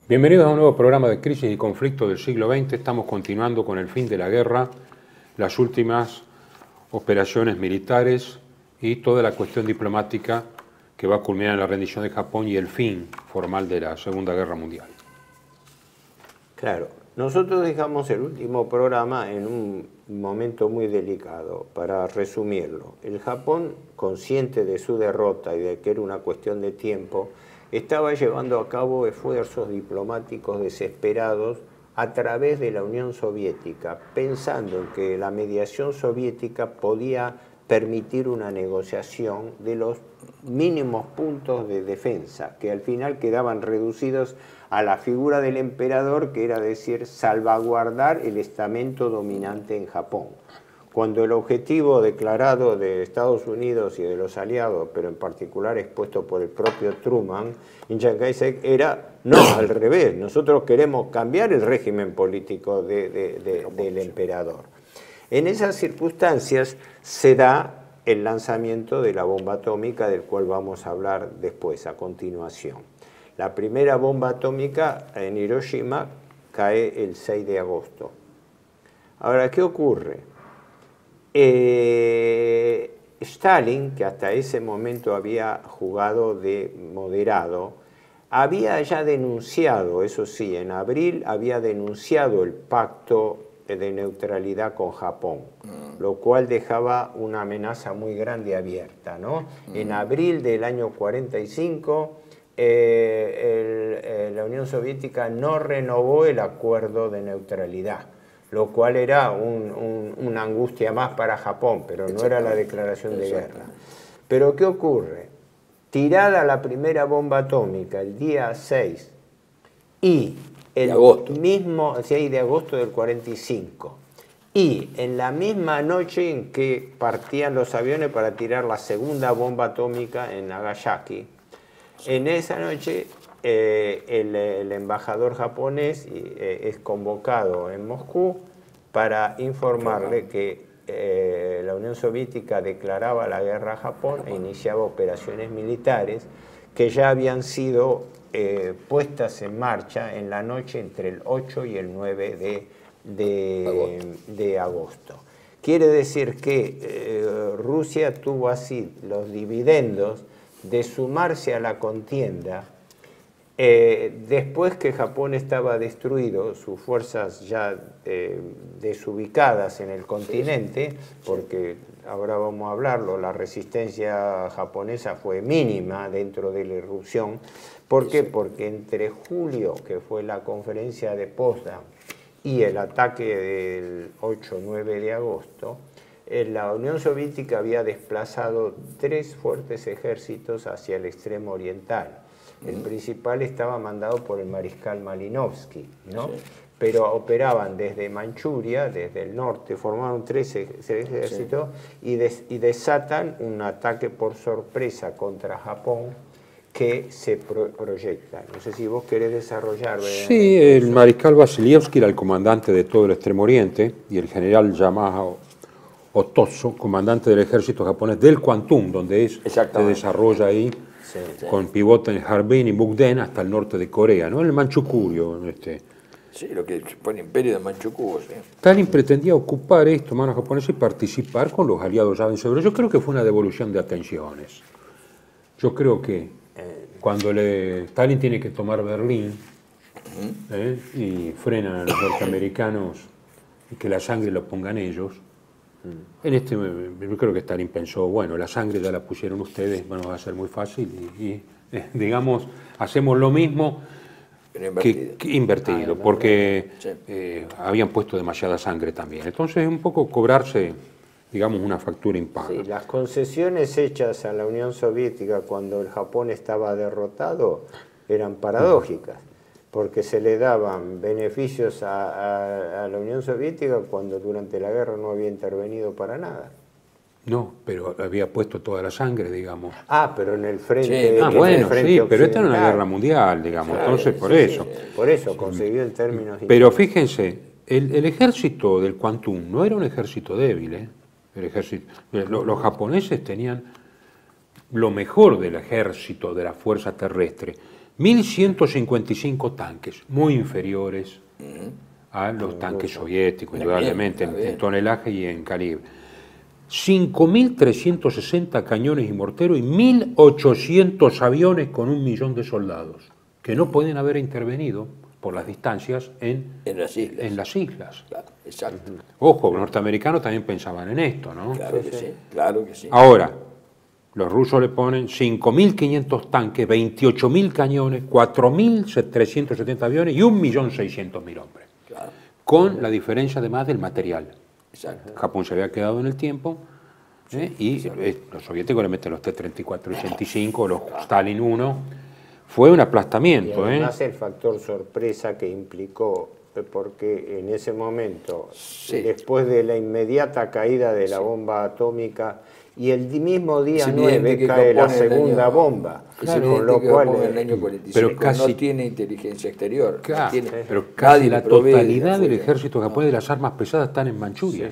Bienvenidos a un nuevo programa de Crisis y Conflicto del siglo XX. Estamos continuando con el fin de la guerra, las últimas operaciones militares y toda la cuestión diplomática que va a culminar en la rendición de Japón y el fin formal de la Segunda Guerra Mundial. Claro, nosotros dejamos el último programa en un momento muy delicado, para resumirlo. El Japón, consciente de su derrota y de que era una cuestión de tiempo, estaba llevando a cabo esfuerzos diplomáticos desesperados a través de la Unión Soviética, pensando en que la mediación soviética podía permitir una negociación de los mínimos puntos de defensa, que al final quedaban reducidos a la figura del emperador, que era decir, salvaguardar el estamento dominante en Japón. Cuando el objetivo declarado de Estados Unidos y de los aliados, pero en particular expuesto por el propio Truman y Chiang Kai-shek, era, no, al revés, nosotros queremos cambiar el régimen político del emperador. En esas circunstancias se da el lanzamiento de la bomba atómica, del cual vamos a hablar después, a continuación. La primera bomba atómica en Hiroshima cae el 6 de agosto. Ahora, ¿qué ocurre? Stalin, que hasta ese momento había jugado de moderado, había ya denunciado, eso sí, en abril había denunciado el pacto de neutralidad con Japón, lo cual dejaba una amenaza muy grande abierta, ¿no? En abril del año 45, la Unión Soviética no renovó el acuerdo de neutralidad, lo cual era una angustia más para Japón, pero no era la declaración de guerra. Pero ¿qué ocurre? Tirada la primera bomba atómica el día 6 y el mismo 6 de agosto del 45, y en la misma noche en que partían los aviones para tirar la segunda bomba atómica en Nagasaki, en esa noche el embajador japonés es convocado en Moscú para informarle que la Unión Soviética declaraba la guerra a Japón e iniciaba operaciones militares que ya habían sido puestas en marcha en la noche entre el 8 y el 9 de agosto. Quiere decir que Rusia tuvo así los dividendos de sumarse a la contienda después que Japón estaba destruido, sus fuerzas ya desubicadas en el continente, porque ahora vamos a hablarlo, la resistencia japonesa fue mínima dentro de la irrupción. ¿Por qué? Porque entre julio, que fue la conferencia de Potsdam, y el ataque del 8-9 de agosto, la Unión Soviética había desplazado 3 fuertes ejércitos hacia el extremo oriental. El principal estaba mandado por el mariscal Malinovsky, ¿no? Pero operaban desde Manchuria, desde el norte, formaron 3 ejércitos y desatan un ataque por sorpresa contra Japón que se proyecta. No sé si vos querés desarrollar. Sí, el mariscal Vasilievsky era el comandante de todo el extremo oriente y el general Yamaha Otozo, comandante del ejército japonés del Kwantung, donde se desarrolla ahí, con pivote en Harbin y Mukden hasta el norte de Corea, ¿no? En el Manchukurio. Sí, lo que fue el imperio de Manchukuo. Sí. Stalin pretendía ocupar esto, manos japonesas, y participar con los aliados ya vencedores. Yo creo que fue una devolución de atenciones. Yo creo que cuando Stalin tiene que tomar Berlín y frenan a los norteamericanos y que la sangre lo pongan ellos, yo creo que Stalin pensó, bueno, la sangre ya la pusieron ustedes, bueno, va a ser muy fácil y digamos, hacemos lo mismo que invertido, porque habían puesto demasiada sangre también. Entonces, un poco cobrarse, digamos, una factura impaga. Sí, las concesiones hechas a la Unión Soviética cuando el Japón estaba derrotado eran paradójicas, porque se le daban beneficios a la Unión Soviética cuando durante la guerra no había intervenido para nada. No, pero había puesto toda la sangre, digamos. Ah, pero en el frente. Sí, bueno, sí, pero esta era una guerra mundial, digamos, claro, entonces por eso. Sí, por eso concedió en términos. Pero fíjense, el ejército del Kwantung no era un ejército débil, los japoneses tenían lo mejor del ejército, de la fuerza terrestre. 1.155 tanques, muy inferiores a los tanques soviéticos, indudablemente, en tonelaje y en calibre. 5.360 cañones y morteros y 1.800 aviones con 1 millón de soldados, que no pueden haber intervenido por las distancias en las islas. Claro, exacto. Ojo, los norteamericanos también pensaban en esto, ¿no? Claro que sí, claro que sí. Ahora, los rusos le ponen 5.500 tanques, 28.000 cañones, 4.370 aviones y 1.600.000 hombres. Claro. Con la diferencia además del material. Exacto. Japón se había quedado en el tiempo y los soviéticos le meten los T-34-85, los Stalin 1. Fue un Y aplastamiento. además el factor sorpresa que implicó, porque en ese momento, después de la inmediata caída de la bomba atómica, y el mismo día 9 cae la segunda bomba. Con lo cual en el año 45 pero casi, no tiene inteligencia exterior. Claro, no tiene, pero casi la totalidad del afuera. ejército japonés de las armas pesadas están en Manchuria.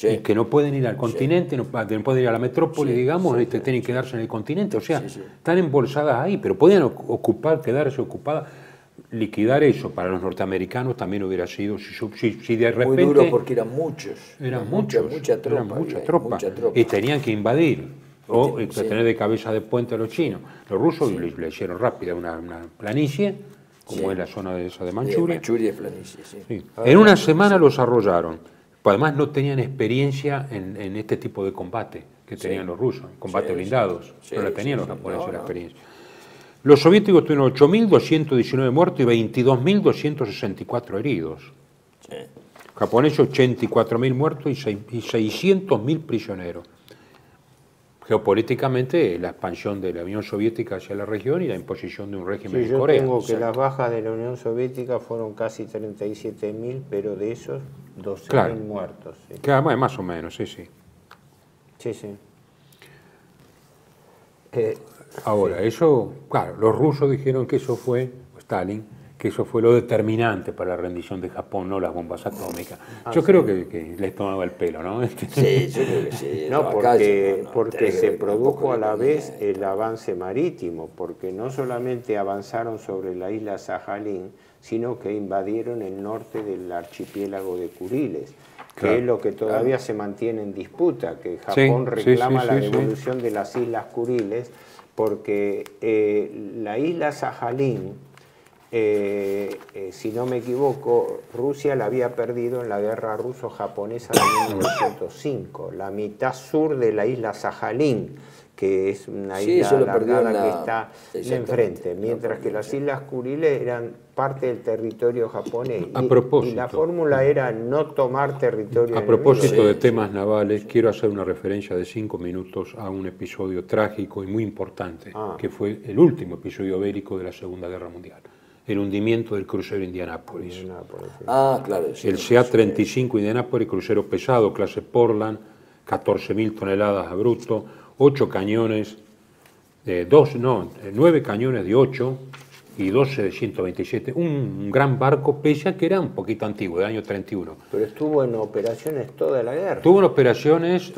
Y que no pueden ir al continente, no pueden ir a la metrópoli, digamos, tienen que quedarse en el continente. O sea, están embolsadas ahí, pero podían quedarse ocupadas. Liquidar eso para los norteamericanos también hubiera sido, si de repente... Muy duro porque eran muchos. Mucha tropa. Y tenían que invadir, o tener de cabeza de puente a los chinos. Los rusos le hicieron rápida una planicie, como es la zona de esa de Manchuria. Manchuria es planicie, sí. En una semana los arrollaron. Además no tenían experiencia en este tipo de combate que tenían los rusos, combate blindados. No la tenían los japoneses la experiencia. Los soviéticos tuvieron 8.219 muertos y 22.264 heridos. Japoneses 84.000 muertos y 600.000 prisioneros. Geopolíticamente, la expansión de la Unión Soviética hacia la región y la imposición de un régimen en Corea. Yo tengo que las bajas de la Unión Soviética fueron casi 37.000, pero de esos 12.000 muertos. Claro, más o menos, sí. Ahora, eso, claro, los rusos dijeron que eso fue, Stalin, que eso fue lo determinante para la rendición de Japón, no las bombas atómicas. Yo creo que les tomaba el pelo, ¿no? Sí, yo creo que sí. No, porque se produjo a la vez el avance marítimo, porque no solamente avanzaron sobre la isla Sajalín, sino que invadieron el norte del archipiélago de Kuriles, que es lo que todavía se mantiene en disputa, que Japón reclama la devolución de las islas Kuriles, porque la isla Sajalín, si no me equivoco, Rusia la había perdido en la guerra ruso-japonesa de 1905, la mitad sur de la isla Sajalín, que es una isla alargada que está enfrente, mientras que las islas Kuriles eran parte del territorio japonés. Y la fórmula era no tomar territorio enemigo. A propósito de temas navales, quiero hacer una referencia de 5 minutos a un episodio trágico y muy importante, que fue el último episodio bélico de la Segunda Guerra Mundial. El hundimiento del crucero Indianápolis. Claro. El CA-35 Indianápolis, crucero pesado, clase Portland, 14.000 toneladas a bruto, 8 cañones, 9 cañones de 8 y 12 de 127. Un gran barco, pese a que era un poquito antiguo, del año 31. Pero estuvo en operaciones toda la guerra. Estuvo en operaciones,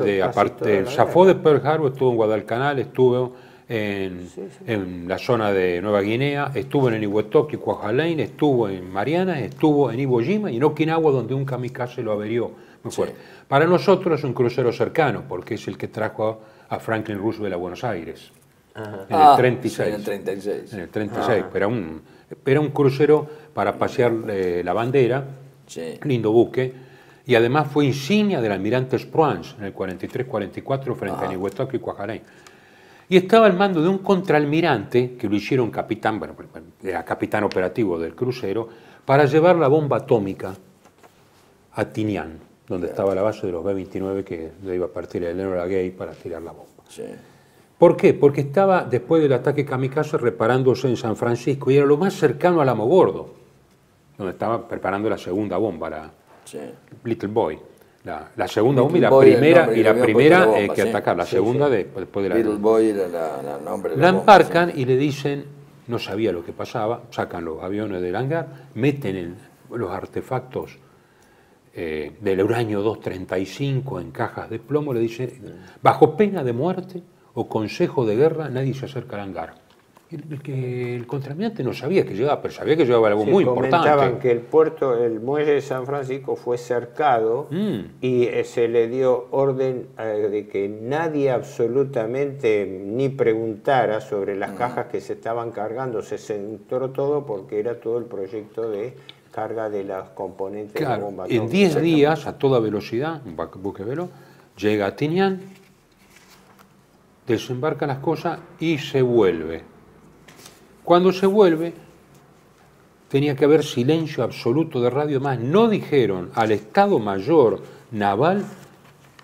zafó de Pearl Harbor, estuvo en Guadalcanal, estuvo en la zona de Nueva Guinea, estuvo en Eniwetok y Kwajalein, estuvo en Marianas, estuvo en Iwo Jima y en Okinawa, donde un kamikaze lo averió muy fuerte. Para nosotros es un crucero cercano, porque es el que trajo a Franklin Roosevelt a Buenos Aires en el 36. En el 36, pero era un crucero para pasear la bandera, lindo buque, y además fue insignia del almirante Spruance en el 43-44 frente a Eniwetok y Kwajalein. Y estaba al mando de un contraalmirante, que lo hicieron capitán, era capitán operativo del crucero, para llevar la bomba atómica a Tinian, donde estaba la base de los B-29 que le iba a partir el Enola Gay para tirar la bomba. ¿Por qué? Porque estaba, después del ataque kamikaze, reparándose en San Francisco y era lo más cercano al Alamogordo, donde estaba preparando la segunda bomba, la Little Boy. La segunda bomba y la primera que atacaba, la segunda después de la... Little Boy era la nombre de la embarcan y le dicen, no sabía lo que pasaba, sacan los aviones del hangar, meten los artefactos del uranio 235 en cajas de plomo, le dicen, bajo pena de muerte o consejo de guerra, nadie se acerca al hangar. el contraalmirante no sabía que llegaba, pero sabía que llevaba algo muy comentaban importante. que el puerto, el muelle de San Francisco fue cercado y se le dio orden de que nadie absolutamente ni preguntara sobre las cajas que se estaban cargando. Se centró todo porque era todo el proyecto de carga de los componentes de la bomba atómica. En 10 días, a toda velocidad, un buque velo, llega a Tinian, desembarca las cosas y se vuelve. Cuando se vuelve, tenía que haber silencio absoluto de radio, más no dijeron al Estado Mayor Naval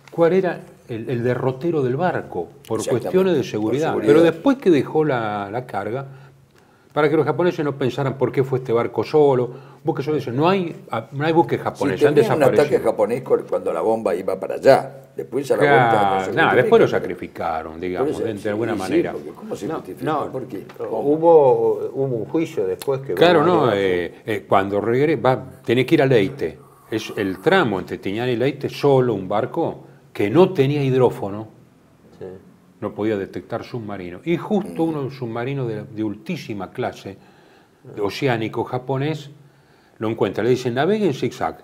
cuál era el derrotero del barco, por cuestiones de seguridad. Pero después que dejó la carga, para que los japoneses no pensaran por qué fue este barco solo, buques solo, no hay buques japoneses, han desaparecido. Un ataque japonés cuando la bomba iba para allá. Después a la vuelta... después lo sacrificaron, digamos, de alguna manera. ¿Cómo se justifica? ¿Por qué? Hubo un juicio después que... Claro, cuando tenés que ir a Leyte. Es el tramo entre Tinian y Leyte, solo un barco que no tenía hidrófono, no podía detectar submarinos. Y justo un submarino de altísima clase, oceánico japonés, lo encuentra. Le dicen, navegue en zigzag.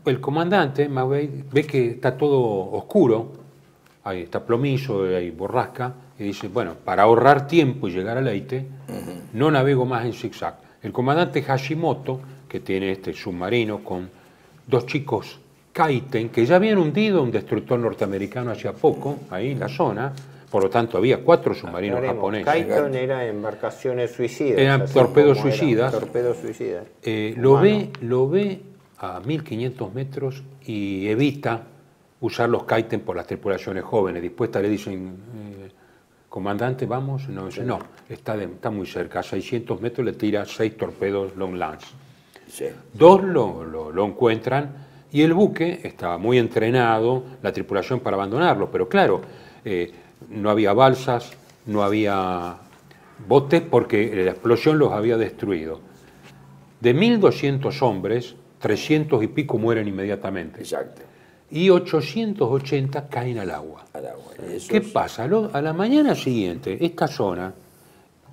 El comandante ve que está todo oscuro, ahí está plomizo, hay borrasca, y dice, bueno, para ahorrar tiempo y llegar a Leyte, no navego más en zigzag. El comandante Hashimoto, que tiene este submarino con 2 chicos Kaiten, que ya habían hundido un destructor norteamericano hacía poco, ahí en la zona, por lo tanto había 4 submarinos japoneses. Kaiten era embarcaciones suicidas. Eran torpedos suicidas. Torpedos suicidas. Lo ve a 1500 metros y evita usar los Kaiten por las tripulaciones jóvenes. Dispuestas le dicen, comandante, vamos. No, dice, no, está muy cerca. A 600 metros le tira 6 torpedos Long Lance. Sí. 2 lo encuentran y el buque estaba muy entrenado, la tripulación para abandonarlo. Pero claro, no había balsas, no había botes porque la explosión los había destruido. De 1.200 hombres, 300 y pico mueren inmediatamente. Exacto. Y 880 caen al agua. ¿Qué pasa? A la mañana siguiente, esta zona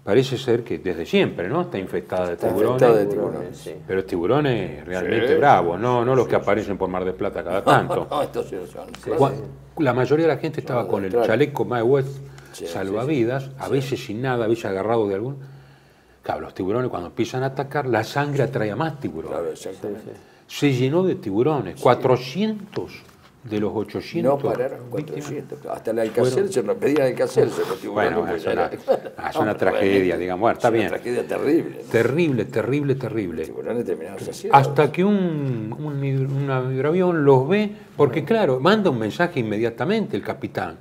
parece ser que desde siempre, ¿no? Está infectada de tiburones. Sí. Pero tiburones realmente bravos, no los que aparecen por Mar del Plata cada tanto. No, estos sí son. La mayoría de la gente estaba con el chaleco Mae West salvavidas, a veces sin nada, a veces agarrado de algún... Claro, los tiburones cuando empiezan a atacar, la sangre atrae a más tiburones. Claro, exactamente. Se llenó de tiburones, 400 de los 800. No pararon 400. Hasta el Alcacer se pedían Alcacer. Bueno, es una tragedia, digamos. Bueno, está bien. Es una tragedia terrible, ¿no? Terrible. Los tiburones terminaron así. Hasta que un hidroavión los ve, porque claro, manda un mensaje inmediatamente el capitán.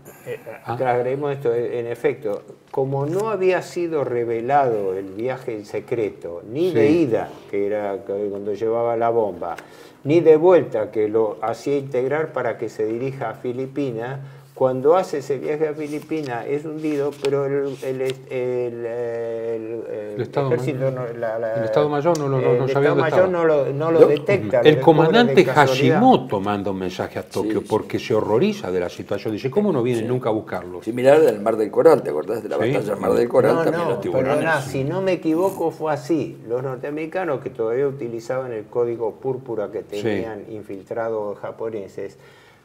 Agreguemos esto, en efecto, como no había sido revelado el viaje en secreto, ni de ida, que era cuando llevaba la bomba, ni de vuelta, que lo hacía integrar para que se dirija a Filipinas, cuando hace ese viaje a Filipinas es hundido, pero el Estado Mayor no lo detecta. El comandante Hashimoto manda un mensaje a Tokio porque se horroriza de la situación. Dice, ¿cómo no vienen nunca a buscarlos? Similar del Mar del Coral, ¿te acordás de la batalla del Mar del Coral? También los tiburones. Perdona, si no me equivoco fue así. Los norteamericanos, que todavía utilizaban el código púrpura que tenían infiltrados japoneses,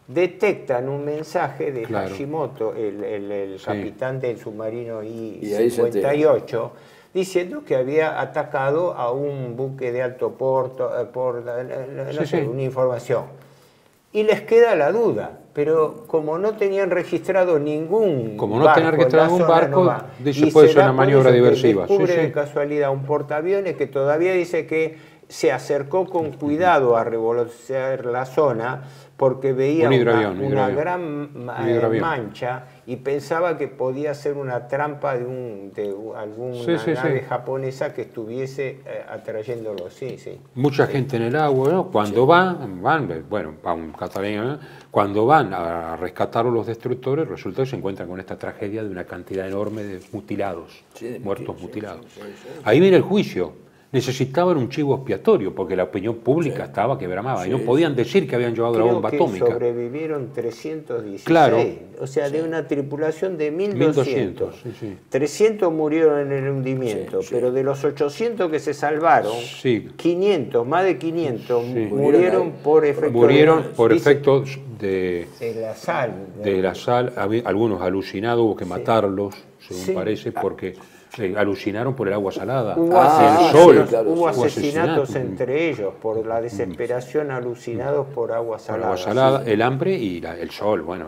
detectan un mensaje de Hashimoto, el capitán del submarino I-58, diciendo que había atacado a un buque de alto porto, una información. Y les queda la duda, pero como no tenían registrado ningún barco, dice, puede ser una maniobra diversiva. Descubre de casualidad un portaaviones que todavía dice que se acercó con cuidado a revolotear la zona porque veía una gran mancha y pensaba que podía ser una trampa de alguna nave japonesa que estuviese atrayéndolo. Mucha gente en el agua, ¿no? Cuando cuando van a rescatar a los destructores, resulta que se encuentran con esta tragedia de una cantidad enorme de mutilados, muertos mutilados. Ahí viene el juicio. necesitaban un chivo expiatorio, porque la opinión pública estaba que bramaba, y no podían decir que habían llevado la bomba atómica. Sobrevivieron 316, claro, o sea, de una tripulación de 1200. 300 murieron en el hundimiento, pero de los 800 que se salvaron, 500, más de 500 murieron por efecto de la sal. De la sal, algunos alucinados, hubo que matarlos, según parece, porque alucinaron por el agua salada. Hubo asesinatos entre ellos por la desesperación, alucinados por agua salada. Por agua salada, el hambre y el sol, bueno.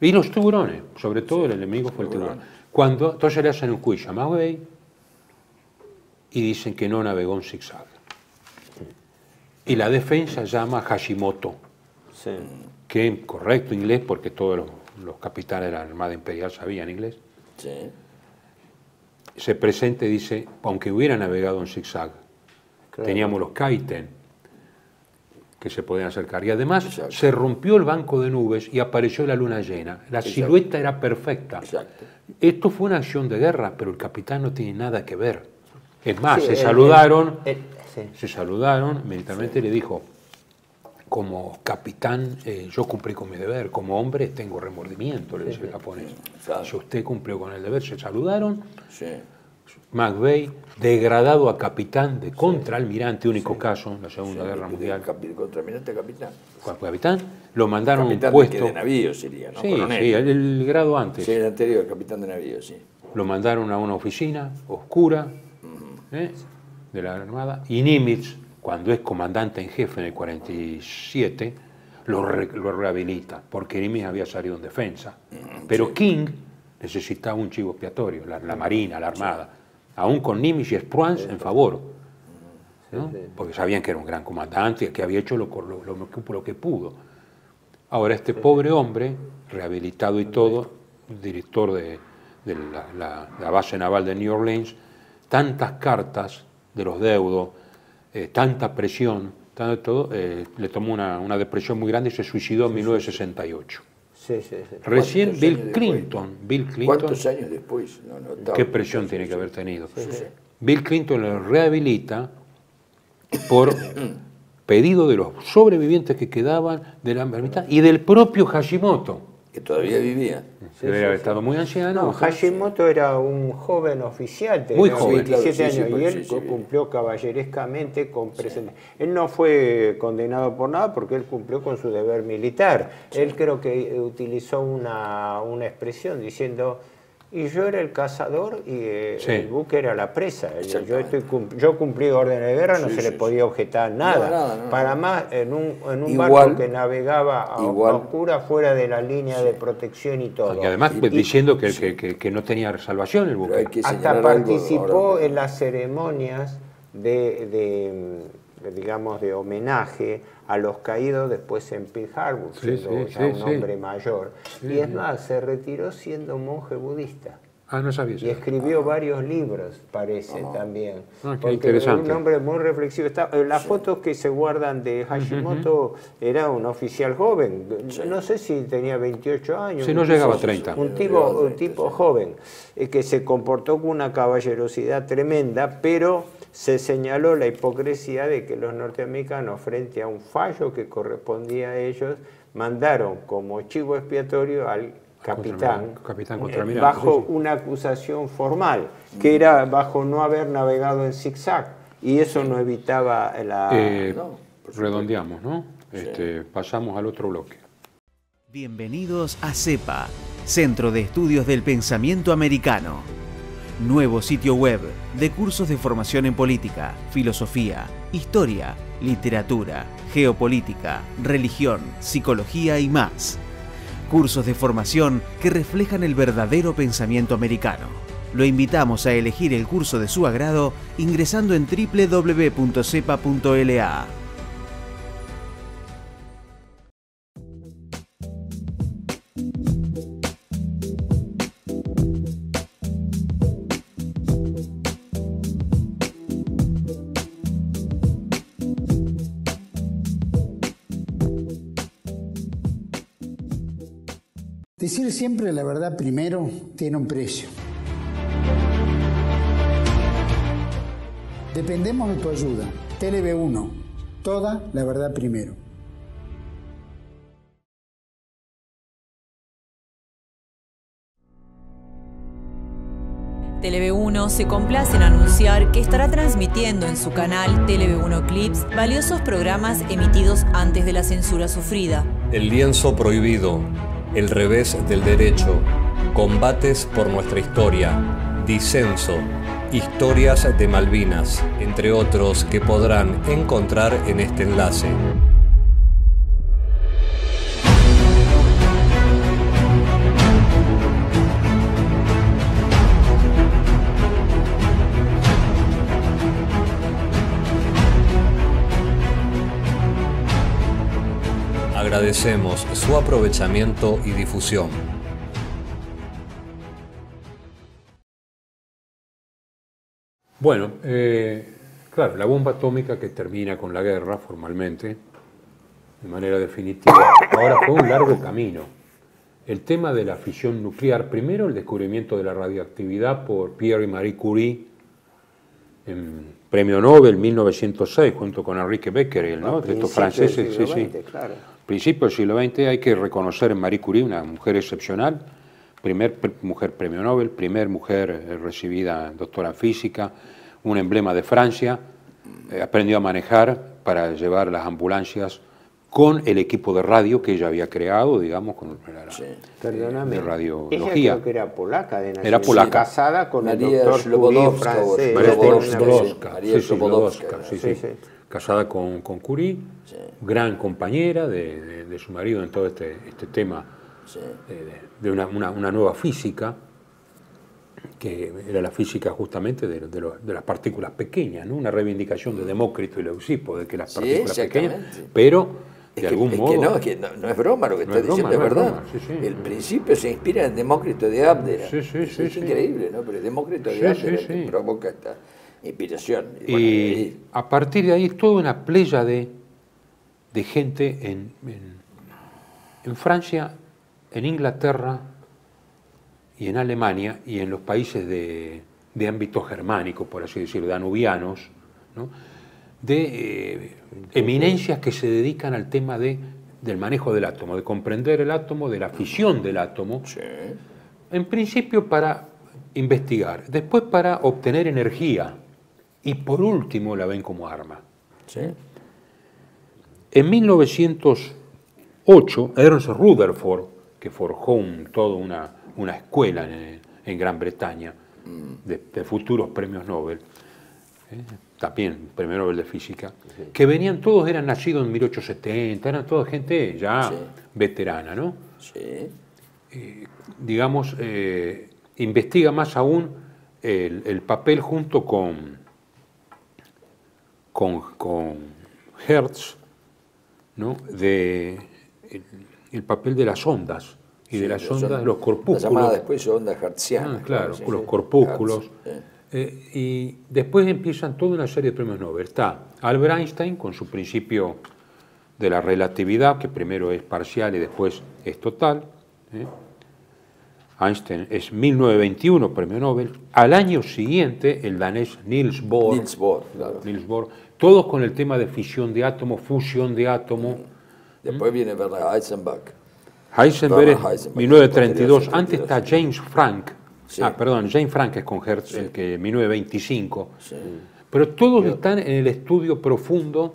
Y los tiburones, sobre todo el enemigo fue el tiburón. Entonces le hacen un juicio a McVeigh y dicen que no navegó en zigzag. Y la defensa llama a Hashimoto, que en correcto inglés, porque todos los capitanes de la Armada Imperial sabían inglés, se presenta y dice, aunque hubiera navegado en zigzag, teníamos los kaiten que se podían acercar. Y además se rompió el banco de nubes y apareció la luna llena. La silueta era perfecta. Esto fue una acción de guerra, pero el capitán no tiene nada que ver. Es más, se saludaron, militarmente le dijo, como capitán, yo cumplí con mi deber, como hombre tengo remordimiento, le dice el japonés. Si usted cumplió con el deber, se saludaron. McVeigh, degradado a capitán de contraalmirante, único caso en la Segunda Guerra Mundial. Contraalmirante a capitán, lo mandaron a un puesto. De navío sería, ¿no? Sí, el grado antes. Sí, el anterior, capitán de navío, sí. Lo mandaron a una oficina oscura de la Armada, y Nimitz, cuando es comandante en jefe en el 47, lo rehabilita, porque Nimitz había salido en defensa. Pero King necesitaba un chivo expiatorio, la Marina, la Armada, aún con Nimitz y Spruance en favor, ¿no? Porque sabían que era un gran comandante y que había hecho lo que pudo. Ahora este pobre hombre, rehabilitado y todo, director de la base naval de New Orleans, tantas cartas de los deudos, tanta presión, le tomó una depresión muy grande y se suicidó en 1968. Recién Bill Clinton. ¿Cuántos años después? ¿Qué presión tiene que haber tenido? Bill Clinton lo rehabilita por pedido de los sobrevivientes que quedaban de la mitad y del propio Hashimoto. Que todavía vivía. Debe haber estado muy anciano. No, Hashimoto era un joven oficial, tenía 27 años, y él cumplió caballerescamente con presencia. Él no fue condenado por nada porque él cumplió con su deber militar. Él creo que utilizó una expresión diciendo, y yo era el cazador y el buque era la presa. Yo cumplí orden de guerra, no se le podía objetar nada. Para más, en un barco que navegaba a oscura fuera de la línea de protección y todo. Y además diciendo que no tenía salvación el buque. Hasta participó en las ceremonias digamos, de homenaje a los caídos después en Pearl Harbor, siendo ya un hombre mayor. Y es más, se retiró siendo monje budista. No sabía eso. Y escribió varios libros, parece, también. Qué interesante. Un hombre muy reflexivo. Las fotos que se guardan de Hashimoto, era un oficial joven. No sé si tenía 28 años. Si no llegaba a 30. Un tipo joven, que se comportó con una caballerosidad tremenda, pero se señaló la hipocresía de que los norteamericanos, frente a un fallo que correspondía a ellos, mandaron como chivo expiatorio al capitán bajo una acusación formal, que era bajo no haber navegado en zigzag, y eso no evitaba la... redondeamos, ¿no? Pasamos al otro bloque. Bienvenidos a CEPA, Centro de Estudios del Pensamiento Americano. Nuevo sitio web de cursos de formación en política, filosofía, historia, literatura, geopolítica, religión, psicología y más. Cursos de formación que reflejan el verdadero pensamiento americano. Lo invitamos a elegir el curso de su agrado ingresando en www.cepa.la. Decir siempre la verdad primero tiene un precio. Dependemos de tu ayuda. TLV1. Toda la verdad primero. TLV1 se complace en anunciar que estará transmitiendo en su canal TLV1 Clips valiosos programas emitidos antes de la censura sufrida. El lienzo prohibido, el revés del derecho, combates por nuestra historia, disenso, historias de Malvinas, entre otros que podrán encontrar en este enlace. Agradecemos su aprovechamiento y difusión. Bueno, claro, la bomba atómica que termina con la guerra formalmente, de manera definitiva, ahora fue un largo camino. El tema de la fisión nuclear, primero el descubrimiento de la radioactividad por Pierre y Marie Curie, premio Nobel 1906, junto con Enrique Becquerel, ¿no? Estos franceses, sí, sí. Claro. Principio del siglo XX, hay que reconocer en Marie Curie una mujer excepcional, primer mujer premio Nobel, primer mujer recibida doctora en física, un emblema de Francia, aprendió a manejar para llevar las ambulancias con el equipo de radio que ella había creado, digamos, con Perdóname, de radiología. ella creo que era polaca de nacionalidad. Era polaca. Casada con María el doctor Curie francés. María Slobodowska. Slobodowska, sí, sí. Sí. Casada con Curie, Sí. gran compañera de su marido en todo este tema Sí. de una nueva física, que era la física justamente de las partículas pequeñas, ¿no? Una reivindicación de Demócrito y Leucipo, de que las Sí, partículas pequeñas, exactamente. pero de Es que, algún es modo... que no es broma lo que No está es broma, diciendo, es no es verdad. broma, sí, sí. El principio se inspira en Demócrito de Abdera. Sí, sí, es sí, sí. increíble, ¿no? Pero es Demócrito de Sí, Abdera sí, que sí. provoca esta inspiración. Y, Y a partir de ahí es toda una playa de gente en Francia, en Inglaterra y en Alemania y en los países de ámbito germánico, por así decirlo, danubianos, ¿no? De eminencias que se dedican al tema del manejo del átomo, de comprender el átomo, de la fisión del átomo, sí. en principio para investigar, después para obtener energía y por último la ven como arma. Sí. En 1908, Ernst Rutherford, que forjó toda una escuela en Gran Bretaña de futuros premios Nobel, también premio Nobel de Física, que venían todos, eran nacidos en 1870, eran toda gente ya veterana, ¿no? Sí. Digamos, investiga más aún el papel junto con Hertz, ¿no? El papel de las ondas y de las ondas de los corpúsculos. La llamada después ondas hertzianas. Claro, sí, los sí. corpúsculos. Hertz, Y después empiezan toda una serie de premios Nobel. Está Albert Einstein con su principio de la relatividad, que primero es parcial y después es total. Einstein es 1921 premio Nobel. Al año siguiente el danés Niels Bohr. Niels Bohr, claro. Niels Bohr, todos con el tema de fisión de átomo, fusión de átomo. Después viene Werner Heisenberg. Heisenberg es Heisenberg, 1932. posterior, Antes está James Franck. Sí. James Franck es con Hertz, el que 1925. Sí. Pero todos están en el estudio profundo,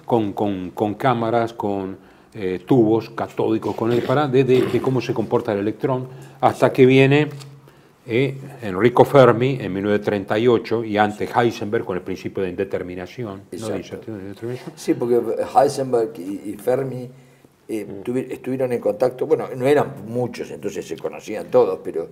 con cámaras, con tubos catódicos, de cómo se comporta el electrón, hasta que viene Enrico Fermi en 1938 y antes Heisenberg con el principio de indeterminación. ¿No? De incertidumbre de indeterminación. Sí, porque Heisenberg y Fermi estuvieron en contacto, bueno, no eran muchos, entonces se conocían todos, pero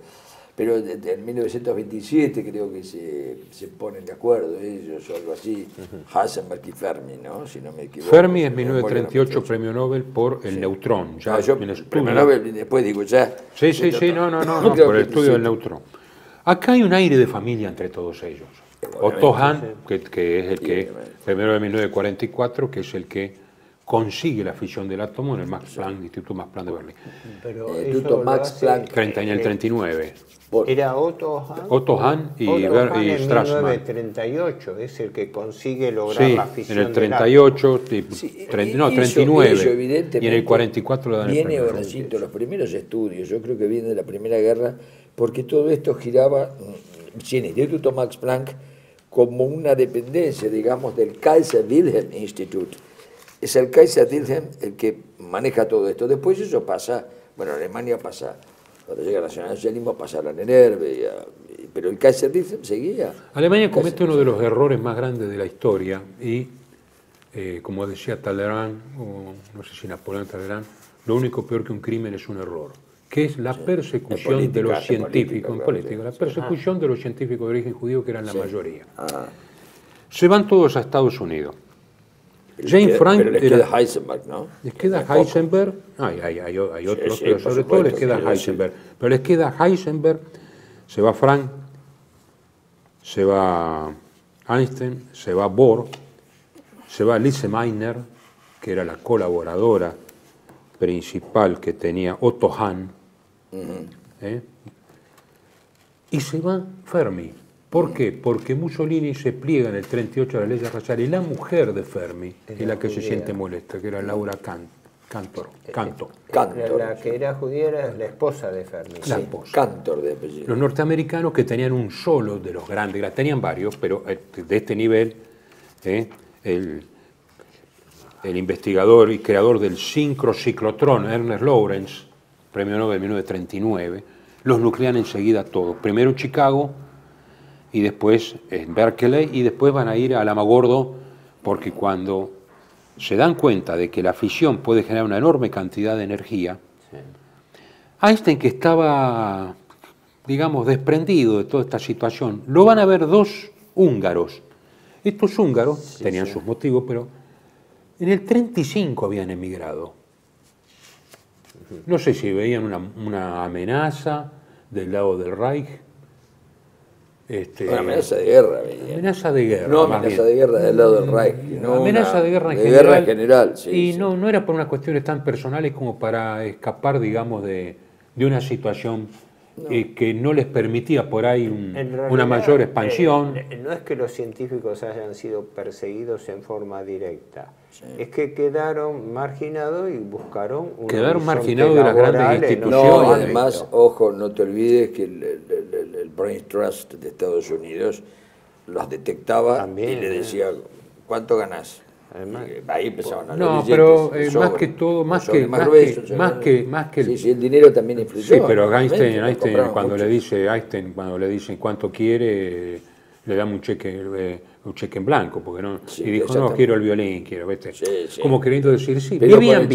en 1927 creo que se ponen de acuerdo ellos o algo así, Heisenberg y Fermi, ¿no? Si no me equivoco. Fermi es 1938 premio Nobel por el neutrón. Ya yo, en el premio Nobel, después digo ya. Sí, no, por el estudio del neutrón. Acá hay un aire de familia entre todos ellos. Otto Hahn, que es el que, primero de 1944, que es el que consigue la fisión del átomo en el Max Planck, Instituto Max Planck de Berlín. Pero Instituto Max Planck. En el 39. Era Otto Hahn. Otto Hahn y en Strassmann. 1938 es el que consigue lograr la fisión en el del 38, Sí, 39, eso, y evidentemente, en el 44 le dan el viene premio. Horacito, los primeros estudios, yo creo que viene de la Primera Guerra, porque todo esto giraba, sí, en el Instituto Max Planck, como una dependencia, digamos, del Kaiser Wilhelm Institute. Es el Kaiser Wilhelm el que maneja todo esto. Después eso pasa, bueno, Alemania pasa, cuando llega el nacionalsocialismo pasa a la Nerve, pero el Kaiser Wilhelm seguía. Alemania comete uno de los errores más grandes de la historia y, como decía Talleyrand, o no sé si Napoleón Talleyrand, lo único peor que un crimen es un error, que es la persecución de los científicos, la persecución de los científicos de origen judío, que eran la mayoría. Se van todos a Estados Unidos. Jane Frank pero les queda Heisenberg, ¿no? Les queda Heisenberg, hay otros, sí, pero por sobre todo les supuesto, queda sí, Heisenberg. Pero les queda Heisenberg, se va Frank, se va Einstein, se va Bohr, se va Lise Meitner, que era la colaboradora principal que tenía Otto Hahn, y se va Fermi. ¿Por qué? Porque Mussolini se pliega en el 38 a la ley racial y la mujer de Fermi es la que se siente molesta, que era Laura Cantor. La que era judía era la esposa de Fermi. La esposa. Cantor de apellido. Los norteamericanos, que tenían un solo de los grandes, tenían varios, pero de este nivel, el investigador y creador del sincrociclotrón, Ernest Lawrence, premio Nobel 1939, los nuclean enseguida todos. Primero en Chicago, y después en Berkeley, y después van a ir a Alamogordo, porque cuando se dan cuenta de que la fisión puede generar una enorme cantidad de energía, Einstein, que estaba, digamos, desprendido de toda esta situación, lo van a ver dos húngaros. Estos húngaros tenían sus motivos, pero en el 35 habían emigrado. No sé si veían una amenaza del lado del Reich. Una amenaza de guerra. Amenaza de guerra. No amenaza de guerra del lado del Reich. No amenaza de guerra en general. Sí, no era por unas cuestiones tan personales como para escapar, digamos, de una situación que no les permitía por ahí una mayor expansión. No es que los científicos hayan sido perseguidos en forma directa, es que quedaron marginados y buscaron un quedaron marginados de las grandes instituciones. No, y además, ojo, no te olvides que el Brain Trust de Estados Unidos los detectaba también, y le decía, ¿cuánto ganás? Además, ahí empezaban a no, pero más que todo, más que el... Sí, el dinero también influyó. Sí, pero Einstein cuando le dicen cuánto quiere, le dan un cheque en blanco, porque no, y dijo, no, quiero el violín, ¿viste? Como queriendo decir, sí, pero vivían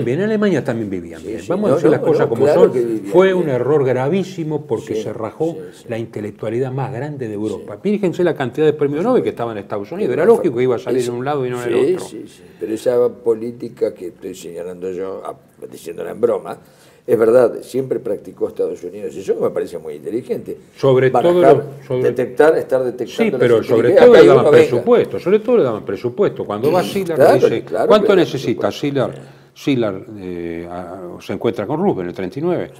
bien, en Alemania también vivían bien. Vamos a decir las cosas como son. Fue un error gravísimo porque se rajó la intelectualidad más grande de Europa. Fíjense la cantidad de premios Nobel que estaban en Estados Unidos. Era lógico que iba a salir de un lado y no en el otro. Pero esa política que estoy señalando yo, diciéndola en broma, es verdad, siempre practicó Estados Unidos, y eso me parece muy inteligente. Sobre todo estar detectando. Sí, pero sobre todo le daban presupuesto. Cuando va Szilard dice, ¿cuánto necesita Szilard? Szilard se encuentra con Roosevelt en el 39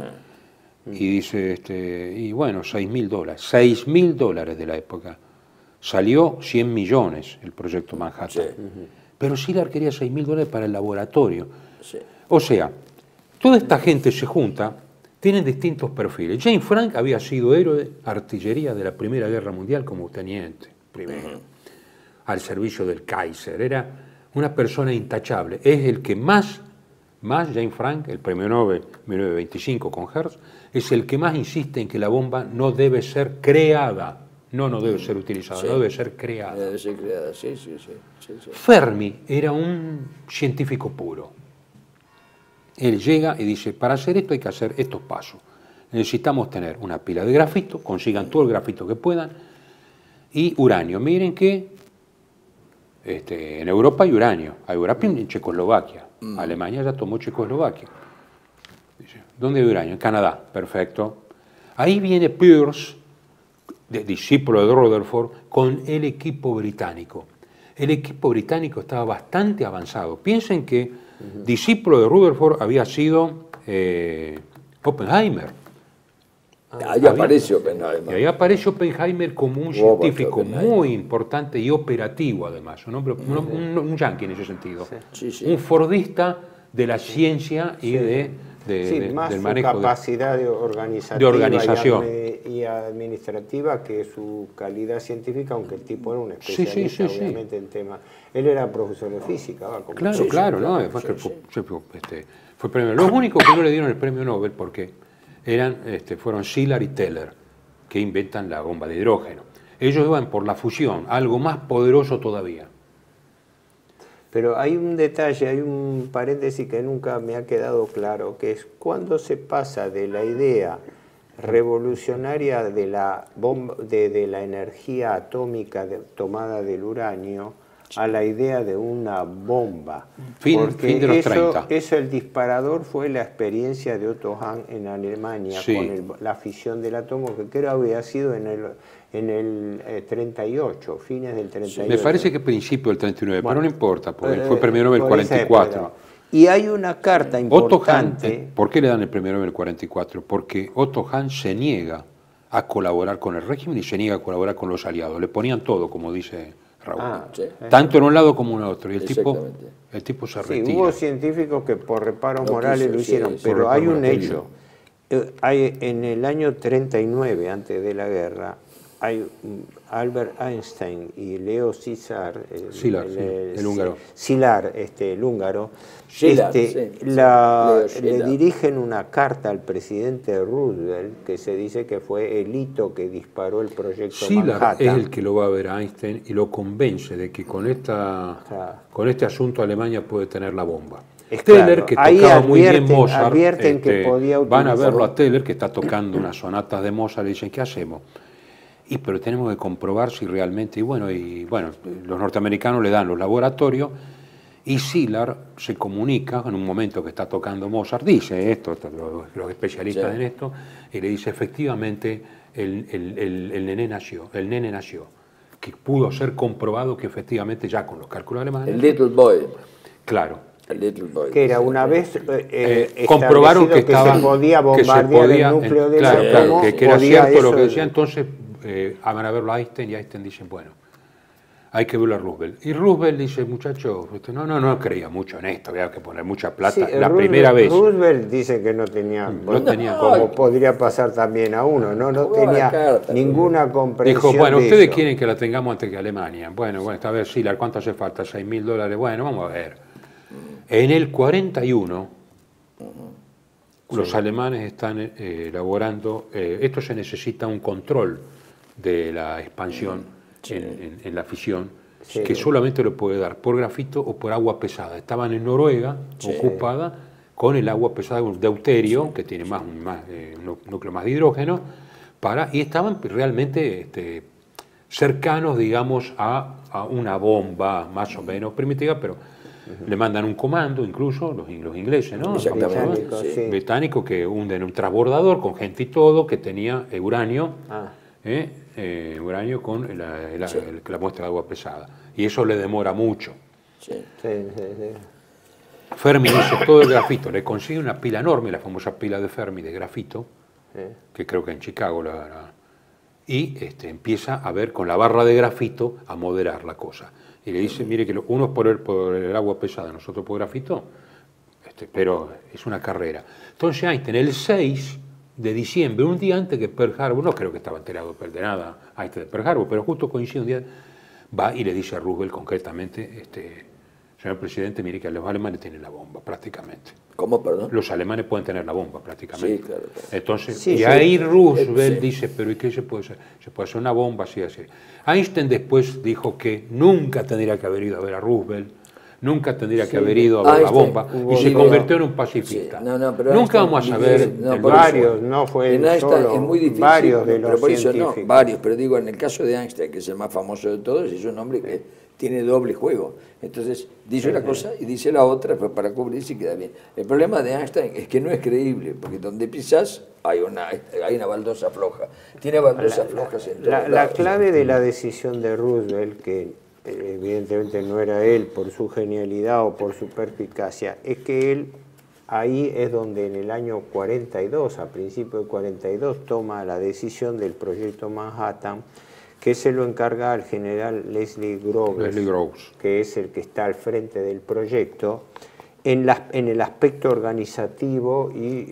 y dice, y bueno, $6.000. $6.000 de la época. Salió 100 millones el proyecto Manhattan. Pero Szilard quería $6.000 para el laboratorio. O sea, toda esta gente se junta, tienen distintos perfiles. Jane Frank había sido héroe de artillería de la Primera Guerra Mundial como teniente, primero, al servicio del Kaiser. Era una persona intachable. Es el que más Jane Frank, el premio Nobel 1925 con Hertz, es el que más insiste en que la bomba no debe ser creada. No debe ser utilizada, no debe ser creada. Debe ser creada, sí. Fermi era un científico puro. Él llega y dice, para hacer esto hay que hacer estos pasos. Necesitamos tener una pila de grafito, consigan todo el grafito que puedan, y uranio. Miren que en Europa hay uranio en Checoslovaquia. Alemania ya tomó Checoslovaquia. Dice, ¿dónde hay uranio? En Canadá, perfecto. Ahí viene Peirce, discípulo de Rutherford, con el equipo británico. El equipo británico estaba bastante avanzado. Piensen que discípulo de Rutherford había sido Oppenheimer. Ahí aparece Oppenheimer. Y ahí aparece Oppenheimer como un Robert científico Oppenheimer. muy importante y operativo además, un yanqui en ese sentido. Sí, sí. Un fordista de la ciencia y más del su manejo capacidad de organización. y administrativa que su calidad científica, aunque el tipo era un especialista obviamente en temas. Él era profesor de física. Claro, ¿no? Fue premio. Los únicos que no le dieron el premio Nobel porque fueron Szilard y Teller, que inventan la bomba de hidrógeno. Ellos iban por la fusión, algo más poderoso todavía. Pero hay un detalle, hay un paréntesis que nunca me ha quedado claro, que es cuando se pasa de la idea revolucionaria de la bomba, de la energía atómica tomada del uranio a la idea de una bomba. Fin de los 30. Eso, el disparador fue la experiencia de Otto Hahn en Alemania con la fisión del átomo, que creo había sido en el 38, fines del 38. Me parece que principio del 39, pero no importa, porque fue premio Nobel 44. Y hay una carta importante. Otto Hahn, ¿por qué le dan el premio Nobel 44? Porque Otto Hahn se niega a colaborar con el régimen y se niega a colaborar con los aliados. Le ponían todo, como dice Raúl. Tanto en un lado como en el otro. Y el tipo se retira. Hubo científicos que por reparos morales lo hicieron, pero hay un hecho. En el año 39, antes de la guerra, hay Albert Einstein y Leo Szilard, el húngaro. Szilard, el húngaro, le dirigen una carta al presidente Roosevelt que se dice que fue el hito que disparó el proyecto Manhattan. Szilard es el que lo va a ver a Einstein y lo convence de que con este asunto Alemania puede tener la bomba. Teller, que tocaba muy bien Mozart, que podía van a verlo a Teller, que está tocando unas sonatas de Mozart, y dicen, ¿qué hacemos? Pero tenemos que comprobar si realmente, y bueno, los norteamericanos le dan los laboratorios, y Szilard se comunica en un momento que está tocando Mozart, dice esto, los especialistas en esto, y le dice, efectivamente, el nene nació, que pudo ser comprobado que efectivamente ya con los cálculos alemanes. El Little Boy. Claro. Que era una vez comprobaron que se podía bombardear el núcleo del átomo, que era cierto lo que decía, entonces van a verlo a Einstein y Einstein dicen, bueno, hay que verlo a Roosevelt. Y Roosevelt dice, muchachos, no creía mucho en esto, había que poner mucha plata. Primera vez. Roosevelt dice que no tenía como podría pasar también a uno, no tenía ninguna comprensión. Dijo, bueno, de ustedes eso. quieren que la tengamos antes que Alemania. Bueno, esta vez Szilard, ¿cuánto hace falta? $6.000. Bueno, vamos a ver. En el 41, los alemanes están elaborando, esto se necesita un control de la expansión en la fisión, que solamente lo puede dar por grafito o por agua pesada. Estaban en Noruega, ocupada, con el agua pesada de deuterio, que tiene un núcleo más de hidrógeno, y estaban realmente cercanos, digamos, a una bomba más o menos primitiva, pero le mandan un comando, incluso los ingleses, ¿no? Británicos, que hunden un transbordador con gente y todo, que tenía uranio, uranio con la muestra de agua pesada. Y eso le demora mucho. Fermi hizo todo el grafito, le consigue una pila enorme, la famosa pila de Fermi de grafito, que creo que en Chicago y empieza a ver con la barra de grafito a moderar la cosa. Y le dice, mire que uno es por el agua pesada, nosotros por grafito, pero es una carrera. Entonces Einstein, el 6 de diciembre, un día antes que Pearl Harbor, no creo que estaba enterado de nada Einstein de Pearl Harbor, pero justo coincide un día, va y le dice a Roosevelt concretamente, señor presidente, mire que los alemanes tienen la bomba prácticamente. ¿Cómo, perdón? Los alemanes pueden tener la bomba prácticamente. Sí, claro. Entonces, ahí Roosevelt dice, pero ¿y qué se puede hacer? Se puede hacer una bomba así. Einstein después dijo que nunca tendría que haber ido a ver a Roosevelt, nunca tendría que haber ido a ver la bomba, y se convirtió en un pacifista. Pero nunca vamos a saber varios, no fue solo, es muy difícil, varios de los científicos. Pero digo, en el caso de Einstein, que es el más famoso de todos, es un hombre que tiene doble juego. Entonces, dice una cosa y dice la otra, pues para cubrirse y queda bien. El problema de Einstein es que no es creíble, porque donde pisás hay una baldosa floja. Tiene baldosas flojas en todos la clave de la decisión de Roosevelt, que evidentemente no era él por su genialidad o por su perspicacia, es que él ahí es donde en el año 42, a principios de 42, toma la decisión del proyecto Manhattan, que se lo encarga al general Leslie Groves, que es el que está al frente del proyecto, en el aspecto organizativo y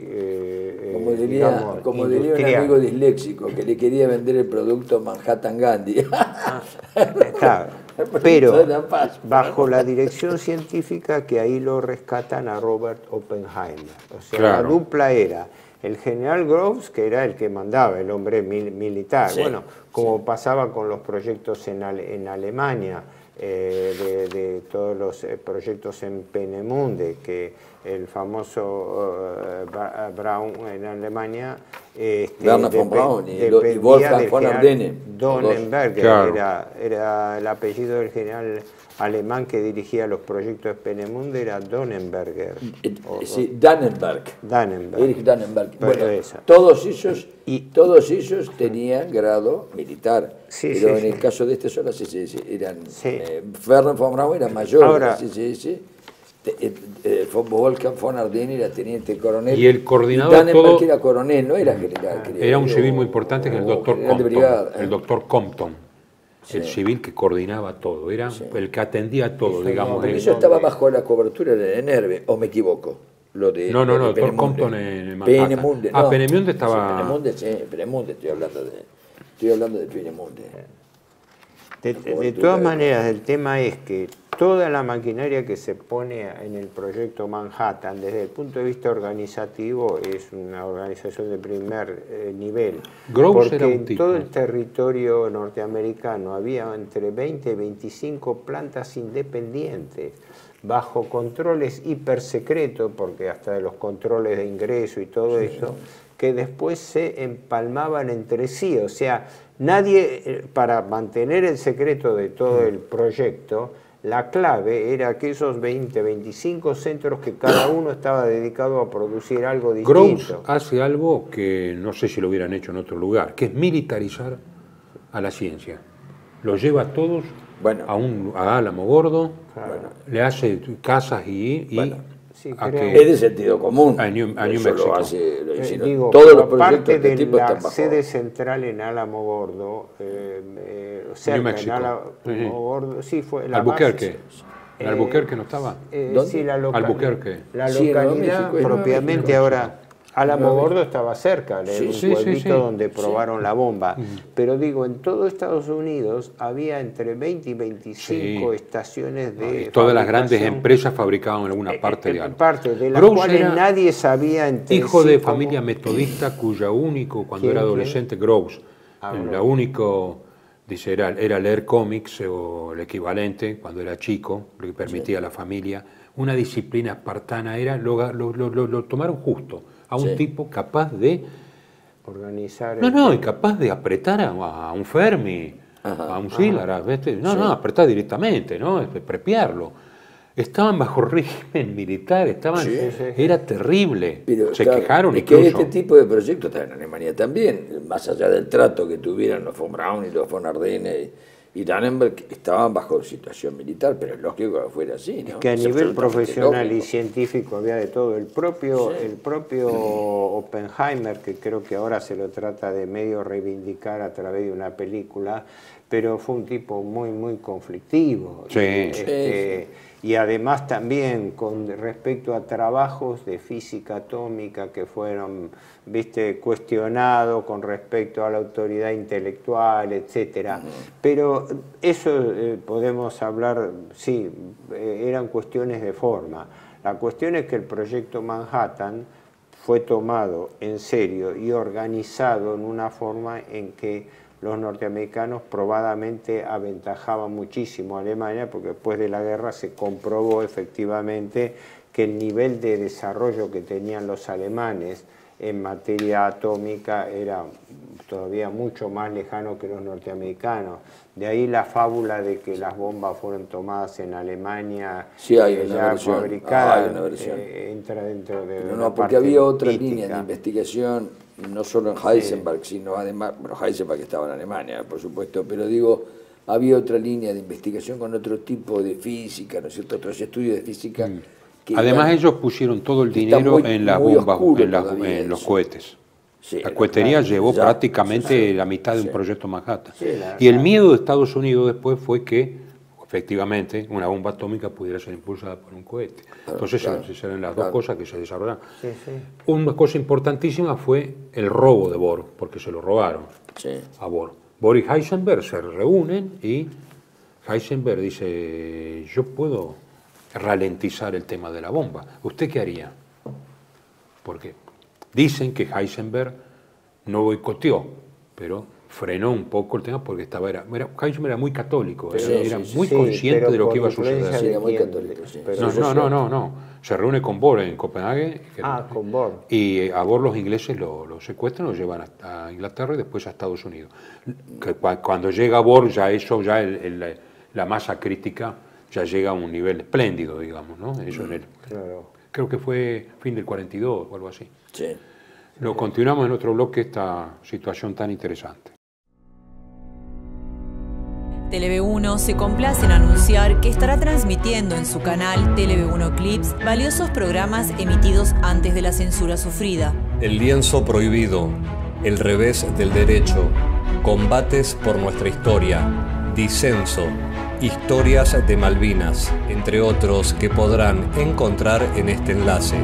como diría un amigo disléxico que le quería vender el producto Manhattan Gandhi. Claro, pero bajo la dirección científica que ahí lo rescatan a Robert Oppenheimer. O sea, claro, la dupla era el general Groves, que era el que mandaba, el hombre militar. Sí, bueno, como pasaba con los proyectos en Alemania, de todos los proyectos en Peenemünde, que el famoso Braun en Alemania Werner von Braun y Wolfgang von Ardenne. Donenberger, claro, era el apellido del general alemán que dirigía los proyectos de Peenemünde, era Donenberger. Sí, Dannenberg. Erich Dannenberg. Bueno, todos ellos tenían grado militar. Sí, pero en el caso de este solo eran Werner von Braun era mayor. Ahora, Wolfgang von Ardenne era teniente coronel. Y el coordinador Dannenberg era coronel, no era general. Era un civil muy importante, que el doctor Compton. El civil que coordinaba todo, era el que atendía todo, digamos. Eso estaba bajo la cobertura de NERVE, ¿o me equivoco? No, doctor Compton en Manhattan. Peenemünde estaba... Peenemünde, estoy hablando de Peenemünde. De todas maneras, el tema es que toda la maquinaria que se pone en el proyecto Manhattan, desde el punto de vista organizativo, es una organización de primer nivel. Groves porque en todo el territorio norteamericano había entre 20 y 25 plantas independientes, bajo controles hipersecretos, porque hasta de los controles de ingreso y todo eso, que después se empalmaban entre sí. O sea, nadie, para mantener el secreto de todo el proyecto, la clave era que esos 20, 25 centros, que cada uno estaba dedicado a producir algo distinto. Groves hace algo que no sé si lo hubieran hecho en otro lugar, que es militarizar a la ciencia. Lo lleva a todos a Álamo Gordo, le hace casas es de sentido común. A New Mexico. Todos los proyectos de tipo la sede central en Álamo Gordo, cerca en Álamo Gordo, sí, fue la Albuquerque. ¿En Albuquerque no estaba? Sí, Albuquerque. La localidad propiamente ahora... Álamo Gordo estaba cerca, un pueblito donde probaron la bomba. Pero digo, en todo Estados Unidos había entre 20 y 25 estaciones de todas las grandes empresas fabricaban en alguna parte de algo. De las cuales nadie sabía entre hijo de familia metodista, cuya único, cuando era adolescente, Groves, la único, dice, era leer cómics o el equivalente, cuando era chico, lo que permitía a la familia. Una disciplina espartana era, lo tomaron justo. A un tipo capaz de organizar... y capaz de apretar a un Fermi, a un Szilard, apretar directamente, prepiarlo. Estaban bajo régimen militar, era terrible. Pero, se quejaron es incluso. Que este tipo de proyectos está en Alemania también, más allá del trato que tuvieran los von Braun y los von Ardenne y Dannenberg, estaban bajo situación militar, pero es lógico que fuera así, ¿no? Es que a nivel profesional y científico había de todo. El propio Oppenheimer, que creo que ahora se lo trata de medio reivindicar a través de una película, pero fue un tipo muy, muy conflictivo. Y además también con respecto a trabajos de física atómica que fueron, cuestionados con respecto a la autoridad intelectual, etcétera. Pero eso podemos hablar, eran cuestiones de forma. La cuestión es que el proyecto Manhattan fue tomado en serio y organizado en una forma en que los norteamericanos probadamente aventajaban muchísimo a Alemania, porque después de la guerra se comprobó efectivamente que el nivel de desarrollo que tenían los alemanes en materia atómica era todavía mucho más lejano que los norteamericanos. De ahí la fábula de que las bombas fueron tomadas en Alemania, ya fabricadas, entra dentro de porque había otra línea de investigación, no solo en Heisenberg, sino además, Heisenberg estaba en Alemania, por supuesto, pero digo, había otra línea de investigación con otro tipo de física, ¿no es cierto?, otros estudios de física Además ellos pusieron todo el dinero en las bombas, en los cohetes. Sí, la cohetería llevó ya, prácticamente la mitad de un proyecto Manhattan. Y el miedo de Estados Unidos después fue que, efectivamente, una bomba atómica pudiera ser impulsada por un cohete. Entonces, esas eran las dos cosas que se desarrollaron. Una cosa importantísima fue el robo de Bohr, porque se lo robaron a Bohr. Bohr y Heisenberg se reúnen y Heisenberg dice, yo puedo ralentizar el tema de la bomba. ¿Usted qué haría? Porque dicen que Heisenberg no boicoteó, pero frenó un poco el tema porque Heisenberg era muy católico, era muy consciente de lo que iba a suceder. Era muy católico, No. Se reúne con Bohr en Copenhague. Con Bohr. Y a Bohr los ingleses lo secuestran, lo llevan a Inglaterra y después a Estados Unidos. Cuando llega Bohr, la masa crítica ya llega a un nivel espléndido, digamos, ¿no? Eso creo que fue fin del 42 o algo así. Sí. Lo continuamos en otro bloque, esta situación tan interesante. TLV1 se complace en anunciar que estará transmitiendo en su canal TLV1 Clips valiosos programas emitidos antes de la censura sufrida. El lienzo prohibido, el revés del derecho, combates por nuestra historia, disenso, historias de Malvinas, entre otros que podrán encontrar en este enlace.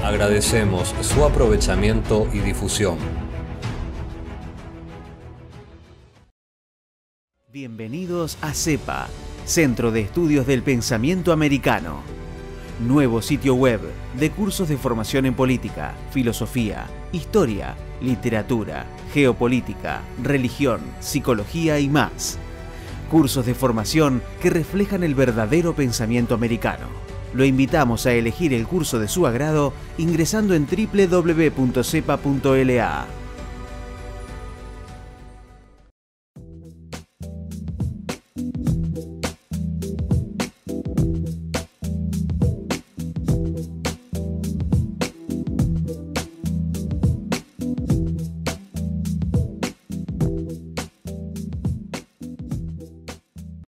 Agradecemos su aprovechamiento y difusión. Bienvenidos a CEPA, Centro de Estudios del Pensamiento Americano. Nuevo sitio web de cursos de formación en política, filosofía, historia, literatura, geopolítica, religión, psicología y más. Cursos de formación que reflejan el verdadero pensamiento americano. Lo invitamos a elegir el curso de su agrado ingresando en www.cepa.la.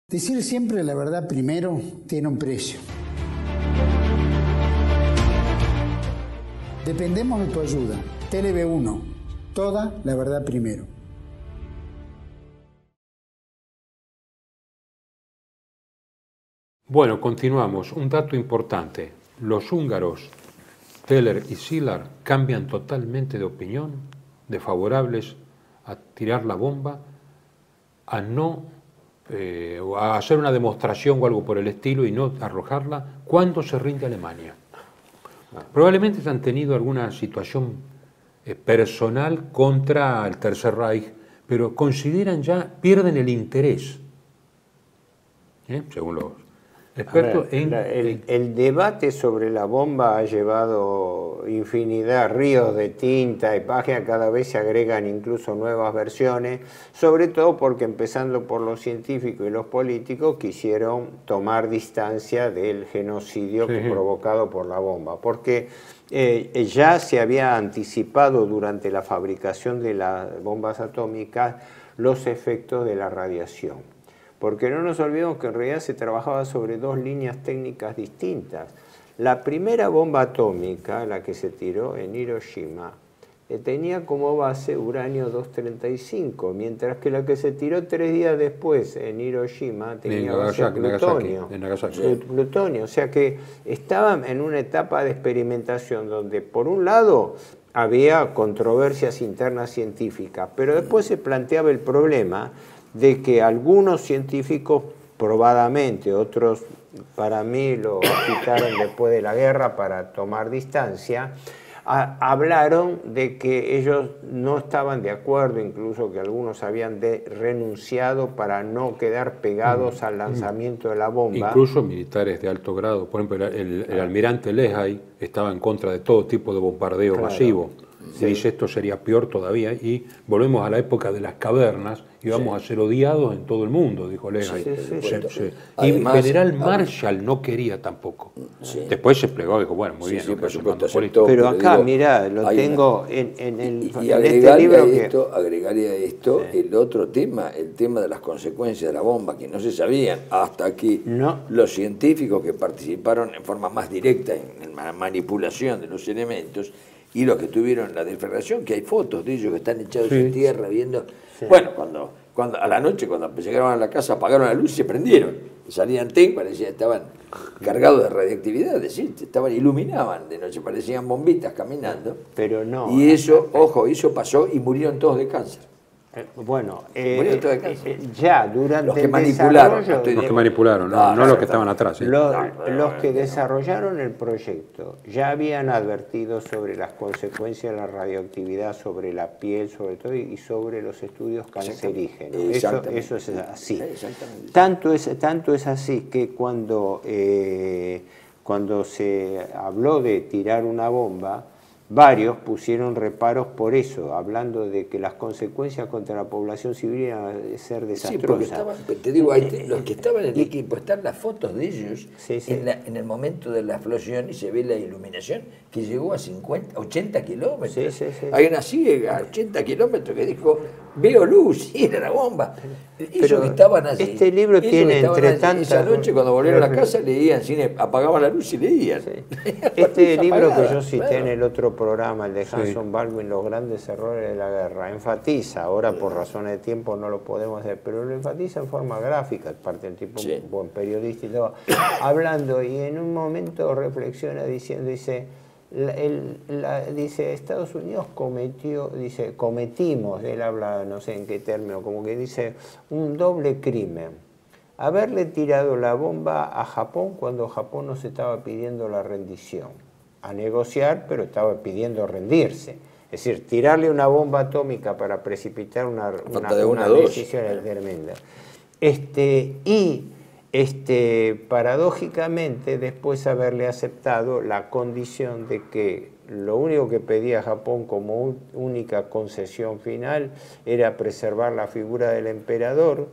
Decir siempre la verdad primero tiene un precio. Dependemos de tu ayuda. TLV1, toda la verdad primero. Bueno, continuamos. Un dato importante. Los húngaros, Teller y Szilard, cambian totalmente de opinión, de favorables a tirar la bomba, a no a hacer una demostración o algo por el estilo y no arrojarla cuando se rinde Alemania. Probablemente han tenido alguna situación personal contra el Tercer Reich, pero consideran pierden el interés, según los expertos. El debate sobre la bomba ha llevado infinidad, ríos de tinta y páginas, cada vez se agregan incluso nuevas versiones, sobre todo porque empezando por los científicos y los políticos quisieron tomar distancia del genocidio provocado por la bomba, porque ya se había anticipado durante la fabricación de las bombas atómicas los efectos de la radiación. Porque no nos olvidemos que en realidad se trabajaba sobre dos líneas técnicas distintas. La primera bomba atómica, la que se tiró en Hiroshima, tenía como base uranio 235, mientras que la que se tiró 3 días después en Hiroshima tenía base plutonio. Plutonio, o sea que estaban en una etapa de experimentación donde por un lado había controversias internas científicas, pero después se planteaba el problema de que algunos científicos, probadamente, otros para mí lo quitaron después de la guerra para tomar distancia, hablaron de que ellos no estaban de acuerdo, incluso que algunos habían renunciado para no quedar pegados al lanzamiento de la bomba. Incluso militares de alto grado, por ejemplo el almirante Leahy estaba en contra de todo tipo de bombardeo masivo. y dice esto sería peor todavía, y volvemos a la época de las cavernas y vamos a ser odiados en todo el mundo, dijo Leahy. Y Además, General Marshall no quería tampoco. Después se plegó y dijo, bueno, muy bien. Sí, no por quiero supuesto, ser aceptó. Pero Pero acá, digo, mirá, lo hay tengo en Y este libro que... agregaría a esto el otro tema, el tema de las consecuencias de la bomba, que no se sabían hasta que los científicos que participaron en forma más directa en la manipulación de los elementos y los que tuvieron la deflagración, que hay fotos de ellos que están echados en tierra viendo... Bueno, cuando a la noche, cuando llegaron a la casa, apagaron la luz y se prendieron. Salían parecía estaban cargados de radiactividad, es decir, iluminaban de noche, parecían bombitas caminando. Pero no. Y eso, ojo, eso pasó y murieron todos de cáncer. Bueno, Murieron todos de cáncer. ya durante Los que el manipularon. desarrollo, Los que manipularon, no los que estaban atrás. los que desarrollaron el proyecto ya habían advertido sobre las consecuencias de la radioactividad sobre la piel, sobre todo, y sobre los estudios cancerígenos. Eso es así. Tanto es así que cuando se habló de tirar una bomba, varios pusieron reparos por eso, hablando de que las consecuencias contra la población civil iban a ser desastrosas. Sí, porque te digo, los que estaban en el equipo, están las fotos de ellos en el momento de la explosión y se ve la iluminación que llegó a 80 kilómetros. Hay una ciega a 80 kilómetros que dijo, veo luz, y era la bomba. Ellos que estaban allí. Este libro tiene entre tantas... Esa noche cuando volvieron a la casa leían, apagaban la luz y leían. Este libro que yo cité en el otro programa, el de Hanson Baldwin, Los grandes errores de la guerra, enfatiza, ahora por razones de tiempo no lo podemos hacer, pero lo enfatiza en forma gráfica, parte del tipo un buen periodista y todo, hablando, y en un momento reflexiona diciendo, dice, Estados Unidos cometimos, él habla no sé en qué término, como que dice, un doble crimen. Haberle tirado la bomba a Japón cuando Japón nos estaba pidiendo la rendición. A negociar, pero estaba pidiendo rendirse. Es decir, tirarle una bomba atómica para precipitar una decisión tremenda. Paradójicamente, después haberle aceptado la condición de que lo único que pedía Japón como única concesión final era preservar la figura del emperador,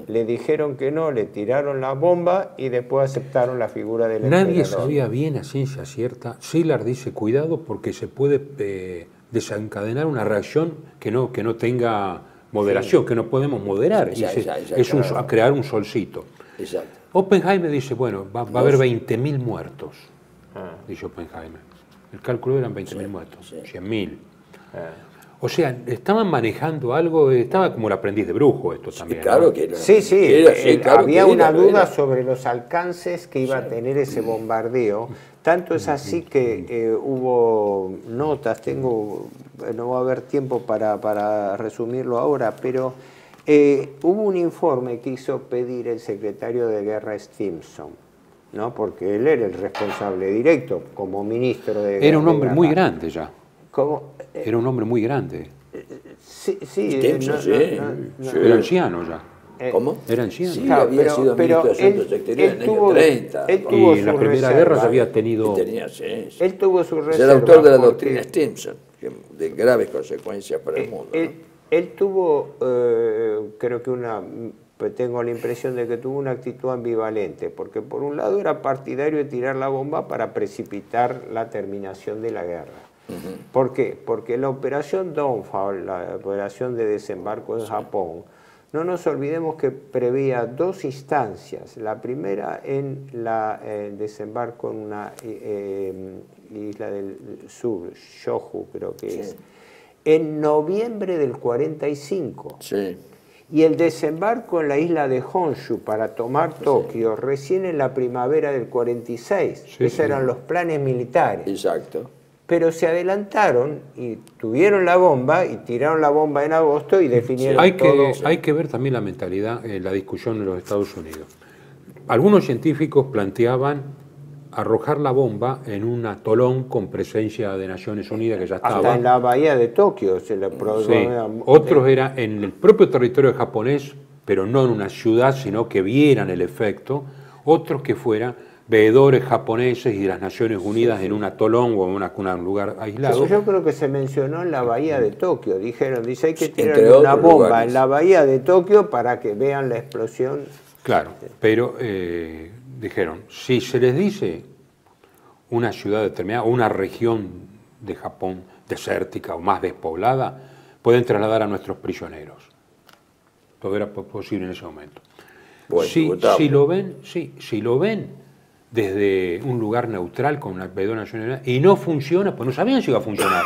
le dijeron que no, le tiraron la bomba y después aceptaron la figura del emperador. Nadie sabía bien a ciencia cierta. Shillard dice, cuidado porque se puede desencadenar una reacción que no tenga moderación, que no podemos moderar, a crear un solcito. Exacto. Oppenheimer dice, bueno, va a haber 20.000 muertos, dice Oppenheimer. El cálculo eran 20.000 muertos, 100.000. O sea, estaban manejando algo, estaba como el aprendiz de brujo esto también. Claro, ¿no? que era. Había una duda sobre los alcances que iba a tener ese bombardeo. Tanto es así que hubo notas, no va a haber tiempo para resumirlo ahora, pero hubo un informe que hizo pedir el secretario de Guerra Stimson, ¿no? Porque él era el responsable directo como ministro de Guerra. Era un hombre muy grande ya. ¿Cómo? Era un hombre muy grande. Era anciano ya. ¿Cómo? Era anciano. Sí, había sido ministro de Asuntos Exteriores en el año 30. Y en la Primera Guerra se había tenido... Él tuvo su reserva. Era autor de la doctrina Stimson, de graves consecuencias para el mundo. Él tuvo, creo que tengo la impresión de que tuvo una actitud ambivalente, porque por un lado era partidario de tirar la bomba para precipitar la terminación de la guerra. ¿Por qué? Porque la operación Downfall, la operación de desembarco en Japón, no nos olvidemos que preveía dos instancias. La primera en el desembarco en una isla del sur, Shohu creo que es, en noviembre del 45. Y el desembarco en la isla de Honshu para tomar Tokio recién en la primavera del 46. Esos eran los planes militares. Exacto. Pero se adelantaron y tuvieron la bomba y tiraron la bomba en agosto y definieron todo. Hay que ver también la mentalidad, la discusión en los Estados Unidos. Algunos científicos planteaban arrojar la bomba en un atolón con presencia de Naciones Unidas que ya estaba. Hasta en la bahía de Tokio se le Otros era en el propio territorio japonés, pero no en una ciudad, sino que vieran el efecto. Otros que fuera veedores japoneses y de las Naciones Unidas en un atolón o en un lugar aislado. Yo creo que se mencionó en la bahía de Tokio. Dice hay que tirar Entre una otros bomba lugares. en la bahía de Tokio para que vean la explosión. Claro, pero dijeron, si se les dice una ciudad determinada o una región de Japón desértica o más despoblada, pueden trasladar a nuestros prisioneros. Todo era posible en ese momento. Bueno, Si lo ven desde un lugar neutral con una veedora nacional y no funciona, pues no sabían si iba a funcionar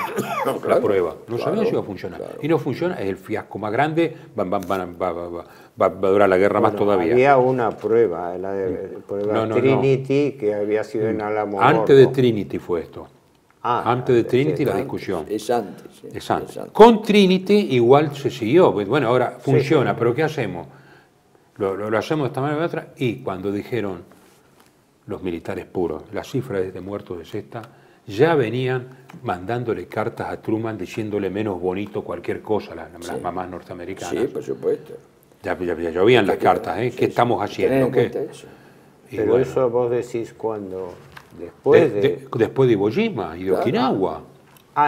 la prueba, no sabían si iba a funcionar. Y no funciona, es el fiasco más grande, va a durar la guerra más todavía. Había una prueba, la de prueba Trinity, que había sido en Álamo. Antes de Trinity fue esto. Antes de Trinity la Antes, discusión. Es antes. Sí, Es antes. Con Trinity igual se siguió. Bueno, ahora funciona, pero ¿qué hacemos? Lo hacemos de esta manera o de otra. Y cuando dijeron los militares puros, la cifra de muertos es esta, ya venían mandándole cartas a Truman diciéndole menos bonito cualquier cosa, las mamás norteamericanas. Sí, por supuesto. Ya llovían las cartas, ¿eh? ¿Qué estamos haciendo? Tener en ¿Qué? cuenta eso. Y Pero bueno, eso vos decís cuando, después después de Iwo Jima y de Okinawa.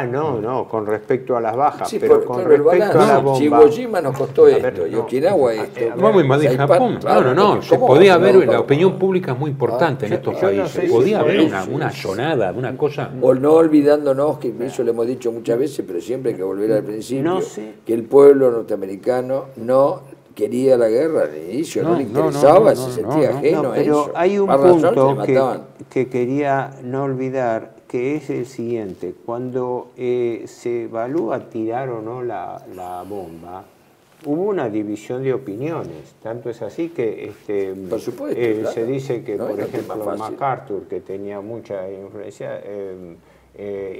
No, con respecto a las bajas, Sí, pero por- con claro, el respecto a la balance. Si bomba. Iwo Jima nos costó esto, y no. Okinawa esto. Vamos a invadir Saipan, Japón. claro, No, se ¿cómo podía vamos a ver, invadir la Japón? opinión pública es muy importante en estos yo no países. sé si Podía por haber eso, una sonada, una cosa. O no olvidándonos, que eso lo hemos dicho muchas veces, pero siempre hay que volver al principio, No sé. que el pueblo norteamericano no quería la guerra al inicio, no, No, le no, interesaba, no, se no, sentía no. ajeno No, a pero eso. hay un Más razón, punto se mataban. que quería no olvidar, que es el siguiente. Cuando se evalúa tirar o no la bomba, hubo una división de opiniones. Tanto es así que Por supuesto, claro. se dice que, No por era un tema ejemplo, fácil. MacArthur, que tenía mucha influencia,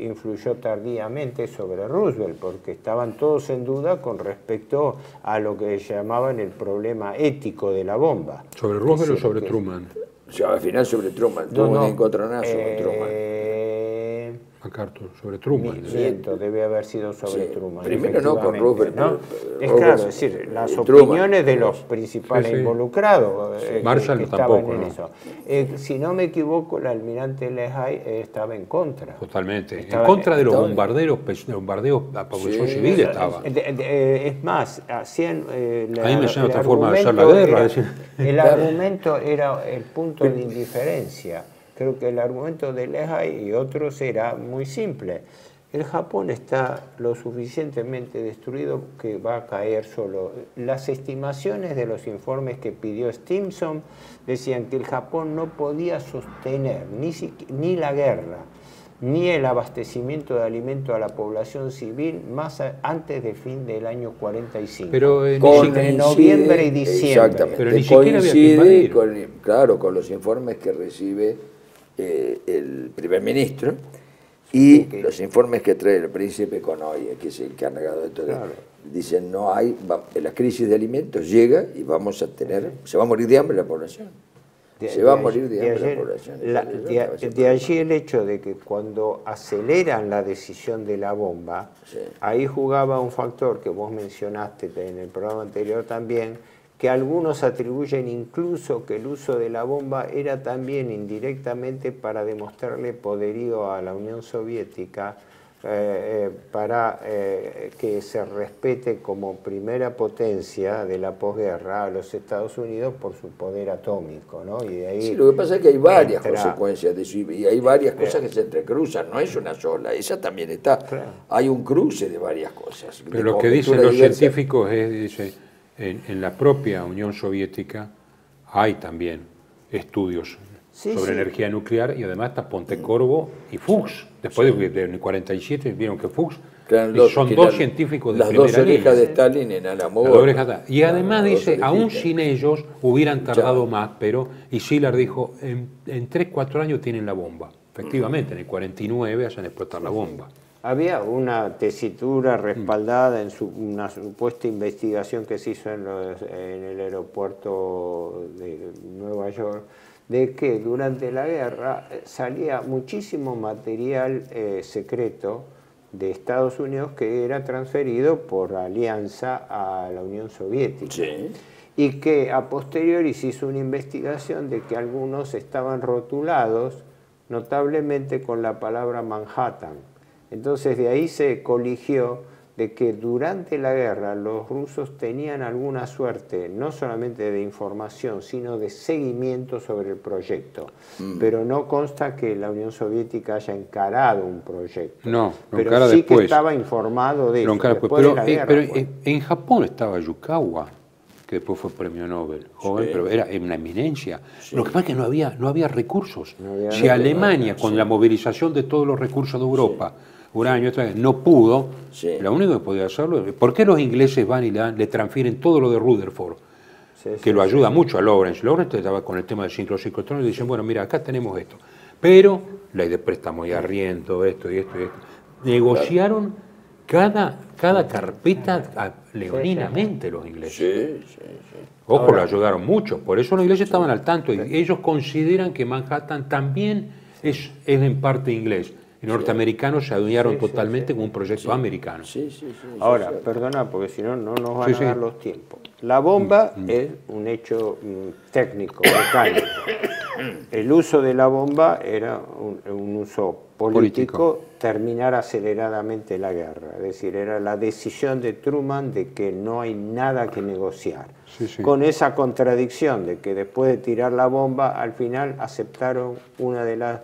influyó tardíamente sobre Roosevelt, porque estaban todos en duda con respecto a lo que llamaban el problema ético de la bomba. ¿Sobre Roosevelt o Es decir, sobre que- Truman? O sea, al final sobre Truman, tuvo un encontronazo con Truman. MacArthur, sobre Truman. Miento, debe haber sido sobre Sí. Truman. Primero no con efectivamente, Roosevelt, ¿no? pero Es Roosevelt claro, es sí. decir, las Truman. opiniones de los principales Sí, sí. involucrados Marshall que estaban tampoco, en ¿no? eso. Si no me equivoco, el almirante Lehigh estaba en contra. Totalmente. Estaba- en contra de los estaba- bombardeos a población Sí, civil sí, estaba. Es más, hacían. A mí me suena el otra forma de hacer la argumento guerra, era- decir. el argumento era el punto de indiferencia. Creo que el argumento de Lehigh y otros era muy simple. El Japón está lo suficientemente destruido que va a caer solo. Las estimaciones de los informes que pidió Stimson decían que el Japón no podía sostener ni la guerra, ni el abastecimiento de alimentos a la población civil antes del fin del año 45. Pero ni Con siquiera- en noviembre y diciembre. Exactamente. Pero ni siquiera había que invadir. Claro, con los informes que recibe el primer ministro y los informes que trae el príncipe Konoye, que es el encargado de todo. Claro. Dicen, no hay, la crisis de alimentos llega y vamos a tener, se va a morir de hambre la población. Se va a morir de hambre la población. De allí el hecho de que cuando aceleran la decisión de la bomba, Sí. ahí jugaba un factor que vos mencionaste en el programa anterior también, que algunos atribuyen incluso que el uso de la bomba era también indirectamente para demostrarle poderío a la Unión Soviética, para que se respete como primera potencia de la posguerra a los Estados Unidos por su poder atómico, ¿no? Y de ahí Sí, lo que pasa es que hay varias entra- consecuencias de eso y hay varias cosas que se entrecruzan, no es una sola, esa también está. Claro. Hay un cruce de varias cosas. Pero de lo que dicen conjeturas los diversas. científicos es, dice, en la propia Unión Soviética hay también estudios Sí, sobre sí. energía nuclear y además está Pontecorvo y Fuchs. Después de en el 47 vieron que Fuchs Eran son que dos eran científicos de las primera dos orejas línea. de Stalin en Álamo. Las dos orejas. Y además Las dos dice, aún orejitas. sin ellos hubieran tardado Ya. más, pero, y Szilard dijo, en 3-4 años tienen la bomba. Efectivamente, en el 49 hacen explotar la bomba. Había una tesitura respaldada en una supuesta investigación que se hizo en el aeropuerto de Nueva York, de que durante la guerra salía muchísimo material secreto de Estados Unidos que era transferido por alianza a la Unión Soviética. Sí. Y que a posteriori se hizo una investigación de que algunos estaban rotulados notablemente con la palabra Manhattan. Entonces de ahí se coligió de que durante la guerra los rusos tenían alguna suerte, no solamente de información, sino de seguimiento sobre el proyecto. Pero no consta que la Unión Soviética haya encarado un proyecto. No, pero encara sí después. que estaba informado de Lo eso. encara Después después. de la guerra, Pero pues. en Japón estaba Yukawa, que después fue premio Nobel, joven, pero era una eminencia. Lo que pasa es que no había recursos. Si Alemania, con la movilización de todos los recursos de Europa, uranio, no pudo, lo único que podía hacerlo, ¿por qué los ingleses van y le transfieren todo lo de Rutherford? Que lo ayuda mucho a Lawrence. Lawrence estaba con el tema de sincrociclotrones y dicen, bueno, mira, acá tenemos esto. Pero ley de préstamo y arriendo, esto y esto y esto. Negociaron cada carpeta leoninamente los ingleses. Ojo, ahora, lo ayudaron mucho. Por eso los ingleses estaban al tanto. Y ellos consideran que Manhattan también es en parte inglés. Y los norteamericanos se adueñaron totalmente con un proyecto americano. Ahora, perdona, porque si no, no nos van a dar los tiempos. La bomba es un hecho técnico, mecánico. El uso de la bomba era un uso político, terminar aceleradamente la guerra. Es decir, era la decisión de Truman de que no hay nada que negociar. Con esa contradicción de que después de tirar la bomba, al final aceptaron una de las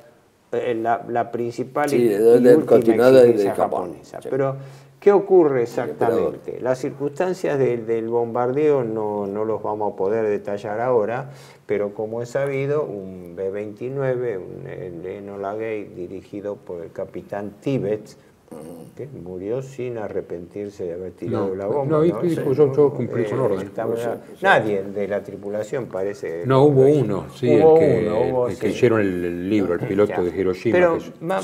la principal y última exigencia japonesa. Pero, ¿qué ocurre exactamente? Las circunstancias del bombardeo no los vamos a poder detallar ahora, pero como es sabido, un B-29, un Enola Gay, dirigido por el capitán Tibbets, que murió sin arrepentirse de haber tirado la bomba. Dijo, yo cumplí con orden. Nadie de la tripulación parece... No, hubo uno, sí, el que hicieron el libro, el piloto de Hiroshima. Pero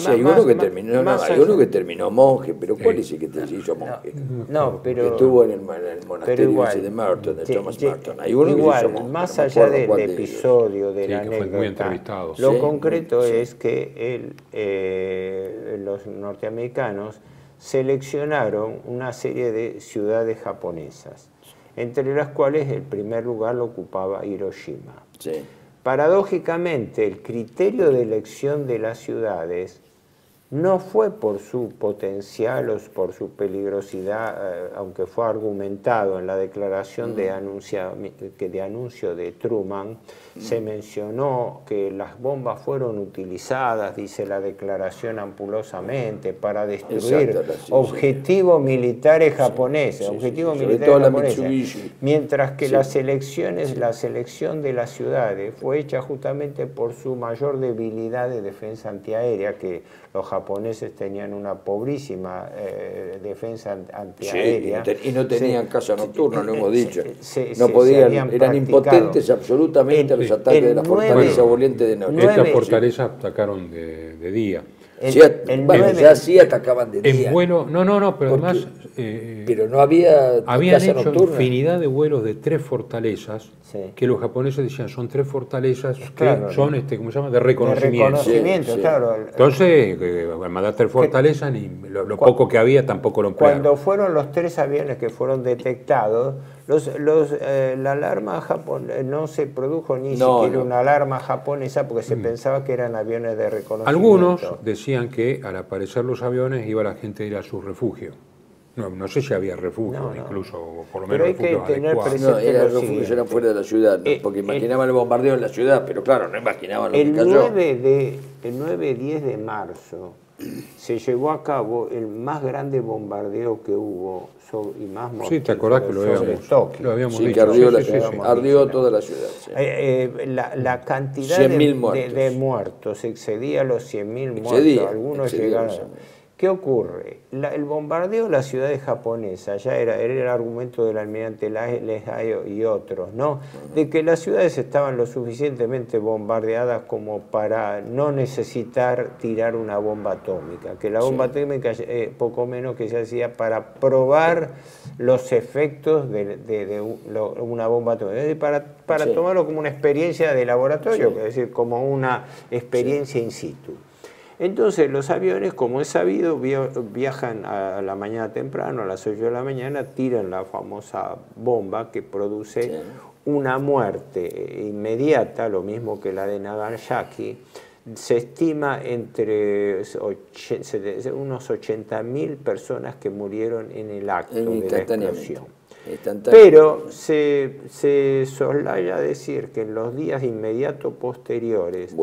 hay uno que terminó monje, pero ¿cuál es el que te hizo monje? No, pero... Que estuvo en el monasterio ese de Merton, de Thomas Merton. Hay uno que se hizo monje, más allá del episodio, de la anécdota, lo concreto es que los norteamericanos seleccionaron una serie de ciudades japonesas, entre las cuales el primer lugar lo ocupaba Hiroshima. Paradójicamente, el criterio de elección de las ciudades no fue por su potencial o por su peligrosidad, aunque fue argumentado en la declaración de anuncio de Truman, se mencionó que las bombas fueron utilizadas, dice la declaración ampulosamente, para destruir objetivos militares japoneses, mientras que la selección de las ciudades fue hecha justamente por su mayor debilidad de defensa antiaérea, que los japoneses tenían una pobrísima defensa antiaérea. Y no tenían casa nocturna, lo hemos dicho. No podían, eran impotentes absolutamente a los ataques de la fortaleza volante de noche. Estas fortalezas atacaron de día. Ya sí atacaban de día. En vuelo, no, pero además... pero no había habían casa hecho nocturna. Infinidad de vuelos de 3 fortalezas, que los japoneses decían, son 3 fortalezas que son, ¿cómo se llama?, de reconocimiento. Entonces, al mandar 3 fortalezas, ni lo poco que había tampoco lo emplearon. Cuando fueron los 3 aviones que fueron detectados, la alarma japonesa no se produjo ni siquiera una alarma japonesa porque se pensaba que eran aviones de reconocimiento. Algunos decían que al aparecer los aviones iba la gente a ir a su refugio. No sé si había refugio, incluso, o por lo menos refugios adecuados. Los refugios eran fuera de la ciudad, porque imaginaban el bombardeo en la ciudad, pero claro, no imaginaban lo que cayó. El 9-10 de marzo se llevó a cabo el más grande bombardeo que hubo y más mortífero. Sí, te acordás que lo habíamos dicho. Que ardió toda la ciudad. La cantidad de muertos excedía los 100.000 muertos. Algunos llegaron. ¿Qué ocurre? El bombardeo de las ciudades japonesas ya era el argumento del almirante Lesaio y otros, ¿no? De que las ciudades estaban lo suficientemente bombardeadas como para no necesitar tirar una bomba atómica, que la bomba atómica poco menos que se hacía para probar los efectos de una bomba atómica, para tomarlo como una experiencia de laboratorio, es decir, como una experiencia in situ. Entonces los aviones, como es sabido, viajan a la mañana temprano, a las 8 de la mañana, tiran la famosa bomba que produce una muerte inmediata, lo mismo que la de Nagasaki. Se estima entre unos 80.000 personas que murieron en el acto de la explosión. Pero se soslaya decir que en los días inmediatos posteriores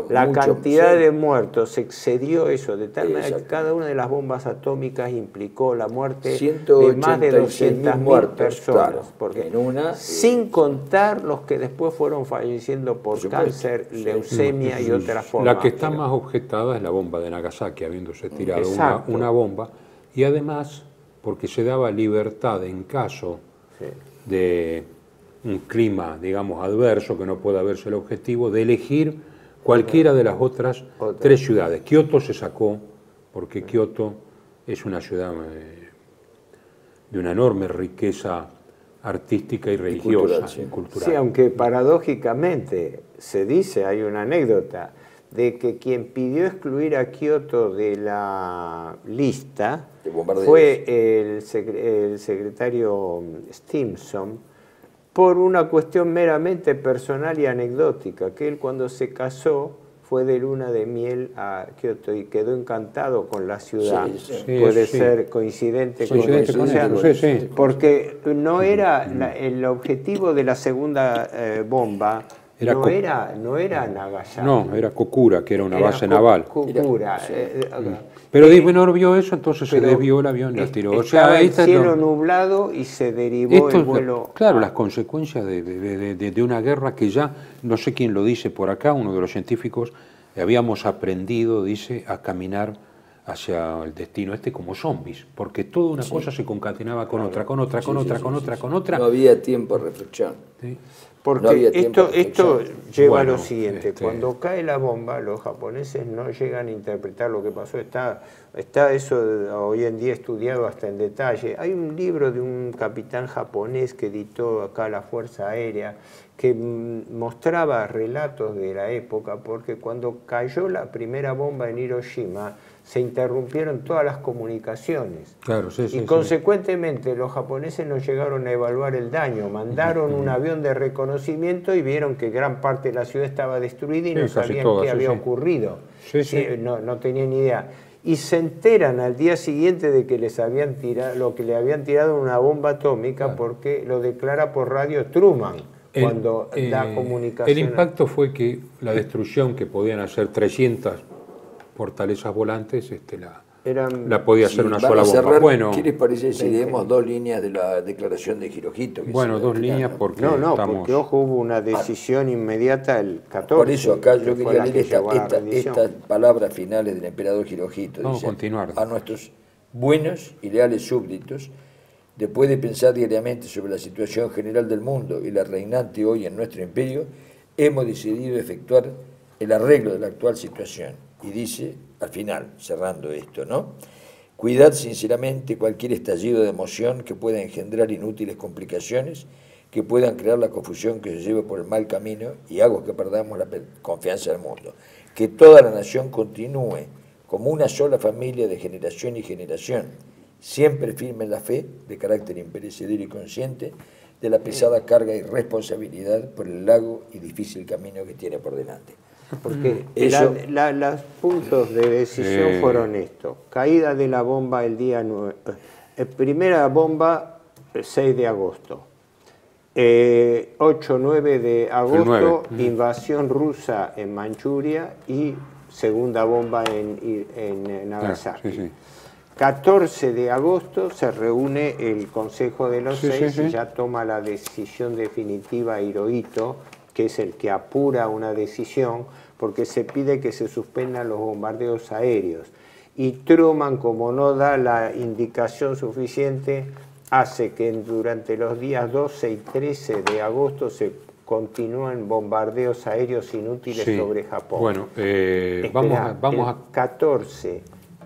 la cantidad de muertos excedió eso, de tal manera que cada una de las bombas atómicas implicó la muerte de más de 200.000 personas, claro, porque sin contar los que después fueron falleciendo por cáncer, leucemia y otras formas. La que está más objetada es la bomba de Nagasaki, habiéndose tirado una bomba, y además porque se daba libertad en caso de un clima, digamos, adverso, que no pueda verse el objetivo, de elegir cualquiera de las otras 3 ciudades. Kioto se sacó, porque Kioto es una ciudad de una enorme riqueza artística y religiosa, cultural. Sí, aunque paradójicamente se dice, hay una anécdota, de que quien pidió excluir a Kioto de la lista fue el secretario Stimson, por una cuestión meramente personal y anecdótica, que él cuando se casó fue de luna de miel a Kioto y quedó encantado con la ciudad. Puede ser coincidente con eso, porque no era el objetivo de la segunda bomba. No era Nagasaki. No, era Kokura, que era una base naval. Kokura. Pero Dismenor vio eso, entonces se desvió el avión y lo tiró. O sea, el cielo nublado y se derivó el vuelo. Claro, las consecuencias de una guerra que ya, no sé quién lo dice por acá, uno de los científicos, habíamos aprendido, dice, a caminar hacia el destino como zombies, porque toda una cosa se concatenaba con otra, con otra. No había tiempo de reflexión. Porque esto lleva a lo siguiente, cuando cae la bomba, los japoneses no llegan a interpretar lo que pasó, está eso hoy en día estudiado hasta en detalle. Hay un libro de un capitán japonés que editó acá la Fuerza Aérea, que mostraba relatos de la época, porque cuando cayó la primera bomba en Hiroshima, se interrumpieron todas las comunicaciones. Claro, y consecuentemente los japoneses no llegaron a evaluar el daño, mandaron un avión de reconocimiento y vieron que gran parte de la ciudad estaba destruida y no sabían qué había ocurrido. No tenían ni idea. Y se enteran al día siguiente de que les habían tirado, lo que le habían tirado una bomba atómica, porque lo declara por radio Truman. Cuando da comunicación. El impacto fue que la destrucción que podían hacer 300 fortalezas volantes, la podía hacer una sola bomba. Bueno, ¿qué les parece si leemos 2 líneas de la declaración de Hirohito? Bueno, 2 líneas porque porque ojo, hubo una decisión inmediata el 14. Por eso acá yo quería leer estas palabras finales del emperador Hirohito. Vamos a continuar. A nuestros buenos y leales súbditos, después de pensar diariamente sobre la situación general del mundo y la reinante hoy en nuestro imperio, hemos decidido efectuar el arreglo de la actual situación. Y dice, al final, cerrando esto, ¿no? Cuidad sinceramente cualquier estallido de emoción que pueda engendrar inútiles complicaciones, que puedan crear la confusión que se lleve por el mal camino y haga que perdamos la confianza del mundo. Que toda la nación continúe como una sola familia de generación y generación, siempre firme en la fe, de carácter imperecedero y consciente, de la pesada carga y responsabilidad por el largo y difícil camino que tiene por delante. Porque los puntos de decisión fueron estos. Caída de la bomba el día 9. Primera bomba, 6 de agosto. 8-9 de agosto, invasión rusa en Manchuria y segunda bomba en Nagasaki. 14 de agosto se reúne el Consejo de los Seis y ya toma la decisión definitiva Hirohito, que es el que apura una decisión, porque se pide que se suspendan los bombardeos aéreos. Y Truman, como no da la indicación suficiente, hace que durante los días 12 y 13 de agosto se continúen bombardeos aéreos inútiles sobre Japón. Bueno, vamos a... 14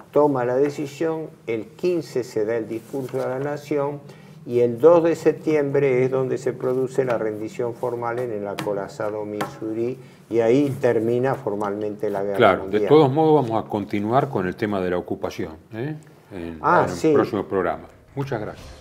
toma la decisión, el 15 se da el discurso a la nación y el 2 de septiembre es donde se produce la rendición formal en el acorazado Missouri, y ahí termina formalmente la guerra mundial. De todos modos vamos a continuar con el tema de la ocupación en el próximo programa. Muchas gracias.